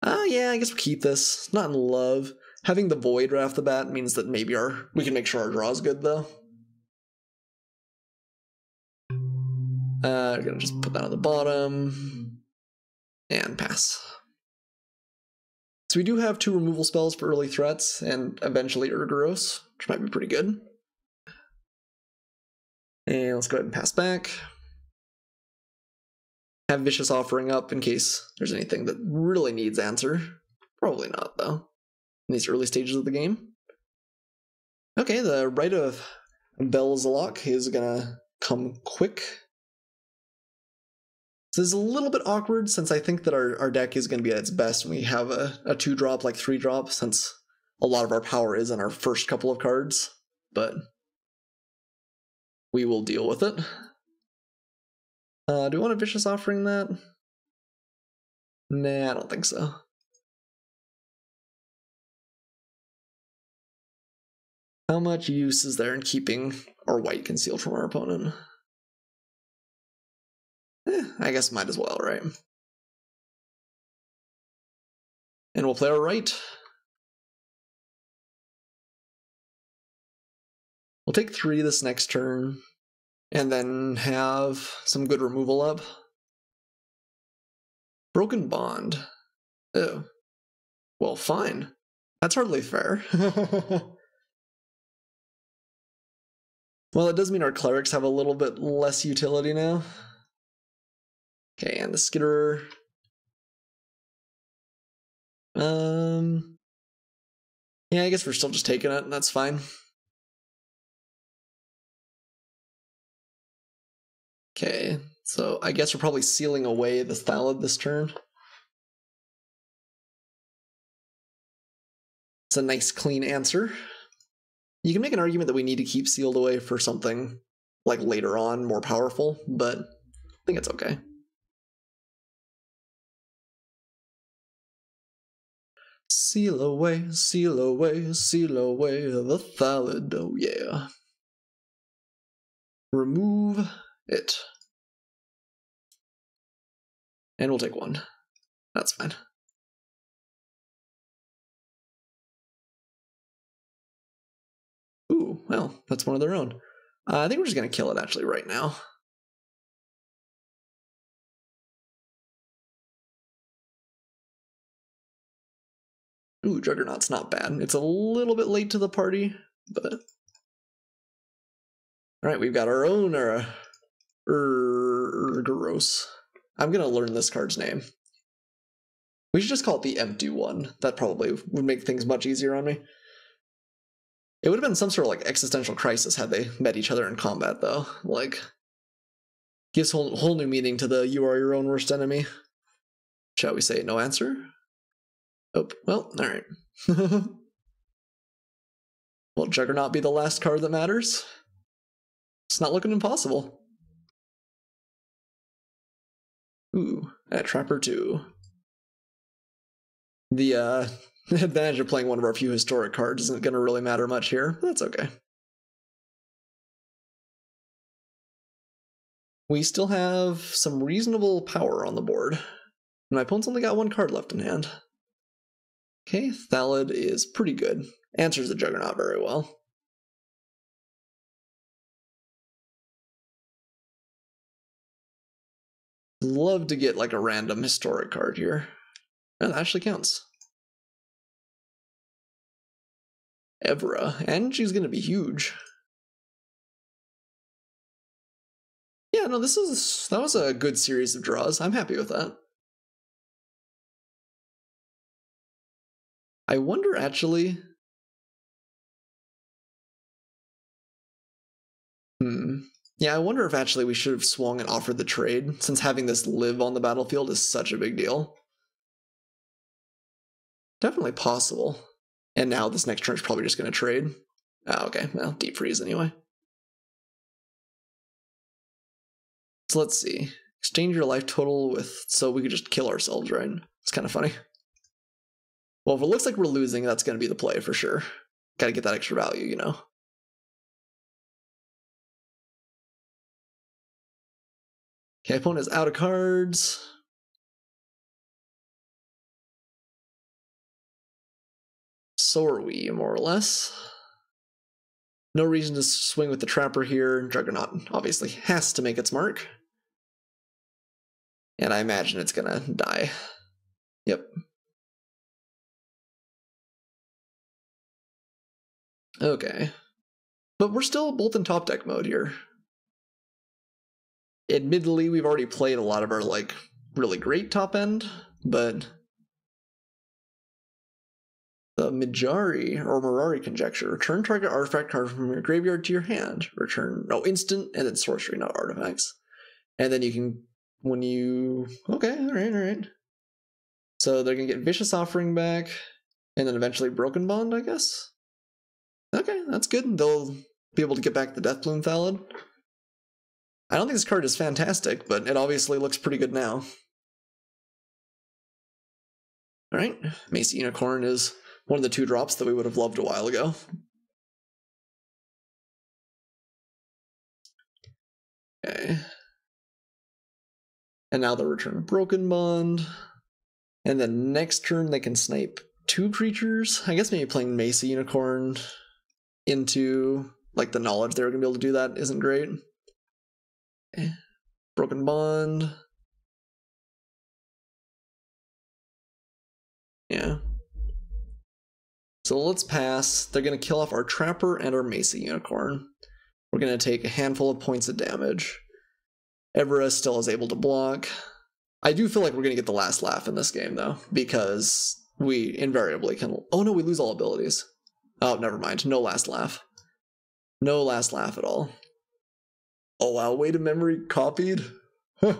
Yeah, I guess we'll keep this. Not in love. Having the Void right off the bat means that maybe we can make sure our draw's good, though. I'm gonna just put that on the bottom and pass. So we do have 2 removal spells for early threats and eventually Urgaros, which might be pretty good. And let's go ahead and pass back. Have Vicious Offering up in case there's anything that really needs answer. Probably not, though, in these early stages of the game. Okay, the Rite of Belzalok is gonna come quick. This is a little bit awkward since I think that our deck is going to be at its best when we have a 2-drop, like 3-drop, since a lot of our power is in our first couple of cards, but we will deal with it. Do we want a Vicious Offering that? Nah, I don't think so. How much use is there in keeping our white concealed from our opponent? I guess might as well, right? And we'll play our right. We'll take 3 this next turn, and then have some good removal up. Broken Bond. Oh. Well, fine. That's hardly fair. Well, it does mean our clerics have a little bit less utility now. Okay, and the Skitterer. Yeah, I guess we're still just taking it, and that's fine. Okay, so I guess we're probably sealing away the Thallid this turn. It's a nice, clean answer. You can make an argument that we need to keep sealed away for something like later on, more powerful, but I think it's okay. Seal away, seal away, seal away the Thallid, oh yeah. Remove it. And we'll take 1. That's fine. Ooh, well, that's one of their own. I think we're just going to kill it actually right now. Ooh, Juggernaut's not bad. It's a little bit late to the party, but... Alright, we've got our own Urgaros. I'm going to learn this card's name. We should just call it the Empty One. That probably would make things much easier on me. It would have been some sort of like existential crisis had they met each other in combat, though. Like, gives whole new meaning to the "you are your own worst enemy." Shall we say no answer? Oh, well, alright. Will Juggernaut be the last card that matters? It's not looking impossible. Ooh, at Trapper 2. The advantage of playing one of our few historic cards isn't going to really matter much here. That's okay. We still have some reasonable power on the board. My opponent's only got 1 card left in hand. Okay, Thallid is pretty good. Answers the Juggernaut very well. Love to get like a random historic card here. That actually counts. Evra, and she's going to be huge. Yeah, no, that was a good series of draws. I'm happy with that. I wonder actually... Yeah, I wonder if actually we should have swung and offered the trade, since having this live on the battlefield is such a big deal. Definitely possible. And now this next turn is probably just going to trade. Oh, okay, well, deep freeze anyway. So let's see. Exchange your life total with... So we could just kill ourselves, right? It's kind of funny. Well, if it looks like we're losing, that's going to be the play for sure. Gotta get that extra value, you know. Okay, opponent is out of cards. So are we, more or less. No reason to swing with the Trapper here. Juggernaut obviously has to make its mark. And I imagine it's gonna die. Yep. Okay. But we're still both in top deck mode here. Admittedly, we've already played a lot of our, like, really great top end, but the Mirari conjecture. Return target artifact card from your graveyard to your hand. Return, no, instant, and then sorcery, not artifacts. And then you can, when you, okay, alright. So they're gonna get Vicious Offering back, and then eventually Broken Bond, I guess? Okay, that's good. They'll be able to get back the Death Bloom Thallid. I don't think this card is fantastic, but it obviously looks pretty good now. Alright, Macy Unicorn is one of the 2 drops that we would have loved a while ago. Okay. And now they'll return Broken Bond. And then next turn they can snipe 2 creatures. I guess maybe playing Macy Unicorn into, like, the knowledge they were going to be able to do that isn't great. Okay. Broken Bond. Yeah. So let's pass. They're going to kill off our Trapper and our Macy Unicorn. We're going to take a handful of points of damage. Everest still is able to block. I do feel like we're going to get the last laugh in this game, though, because we invariably can... Oh, no, we lose all abilities. Oh, never mind. No last laugh. No last laugh at all. Oh, wow. Way to memory copied. My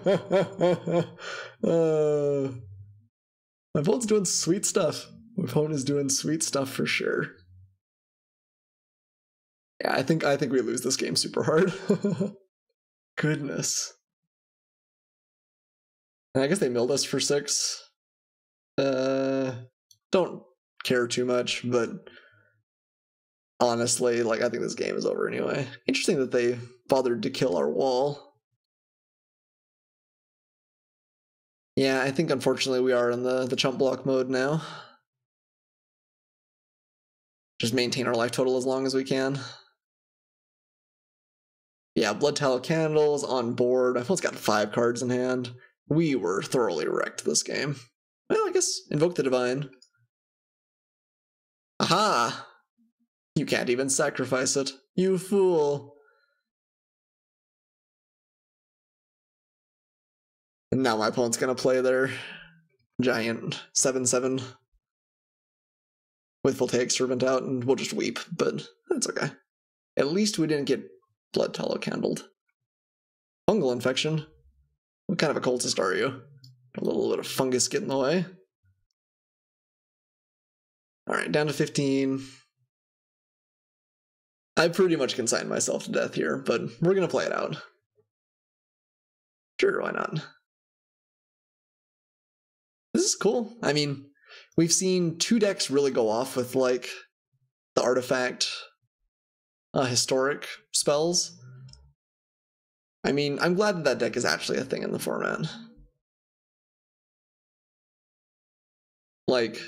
opponent's doing sweet stuff. My opponent is doing sweet stuff for sure. Yeah, I think we lose this game super hard. Goodness. And I guess they milled us for 6. Don't care too much, but honestly, like, I think this game is over anyway. Interesting that they bothered to kill our wall. Yeah, I think unfortunately we are in the chump block mode now. Just maintain our life total as long as we can. Yeah, Blood Tallow Candles on board. My opponent's got 5 cards in hand. We were thoroughly wrecked this game. Well, I guess Invoke the Divine. Aha! You can't even sacrifice it. You fool. And now my opponent's gonna play their giant 7/7 with Voltaic Servant out, and we'll just weep, but that's okay. At least we didn't get Blood Tallow Candled. Fungal Infection. What kind of a cultist are you? A little bit of fungus get in the way. Alright, down to 15. I pretty much consigned myself to death here, but we're gonna play it out. Sure, why not? This is cool. I mean, we've seen 2 decks really go off with, like, the artifact historic spells. I mean, I'm glad that that deck is actually a thing in the format. Like,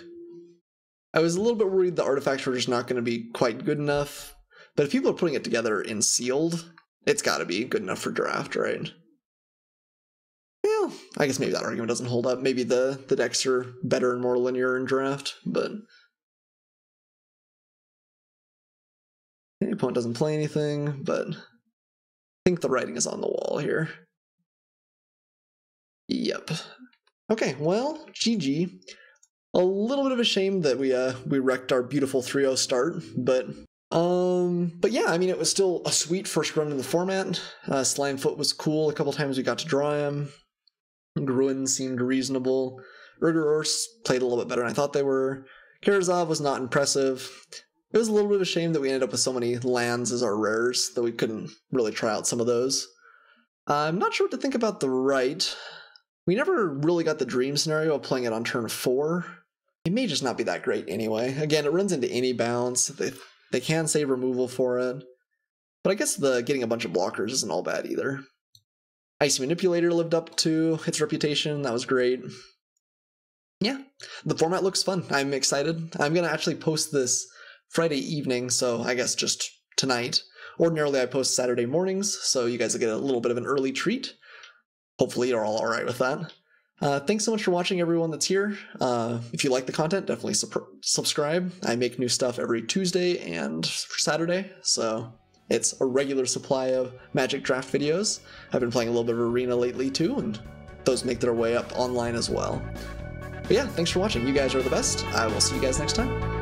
I was a little bit worried the artifacts were just not going to be quite good enough, but if people are putting it together in sealed, it's got to be good enough for draft, right? Well, I guess maybe that argument doesn't hold up. Maybe the decks are better and more linear in draft, but... The opponent doesn't play anything, but I think the writing is on the wall here. Yep. Okay, well, GG. A little bit of a shame that we wrecked our beautiful 3-0 start, but yeah, I mean, it was still a sweet first run in the format. Slimefoot was cool. A couple times we got to draw him. Gruin seemed reasonable. Urgarors played a little bit better than I thought they were. Karazov was not impressive. It was a little bit of a shame that we ended up with so many lands as our rares that we couldn't really try out some of those. I'm not sure what to think about the right. We never really got the dream scenario of playing it on turn 4. It may just not be that great anyway. Again, it runs into any bounce. They can save removal for it. But I guess the getting a bunch of blockers isn't all bad either. Icy Manipulator lived up to its reputation. That was great. Yeah, the format looks fun. I'm excited. I'm going to actually post this Friday evening, so I guess just tonight. Ordinarily, I post Saturday mornings, so you guys will get a little bit of an early treat. Hopefully, you're all alright with that. Thanks so much for watching, everyone that's here. If you like the content, definitely subscribe. I make new stuff every Tuesday and Saturday, so it's a regular supply of Magic draft videos. I've been playing a little bit of Arena lately too, and those make their way up online as well. But yeah, thanks for watching. You guys are the best. I will see you guys next time.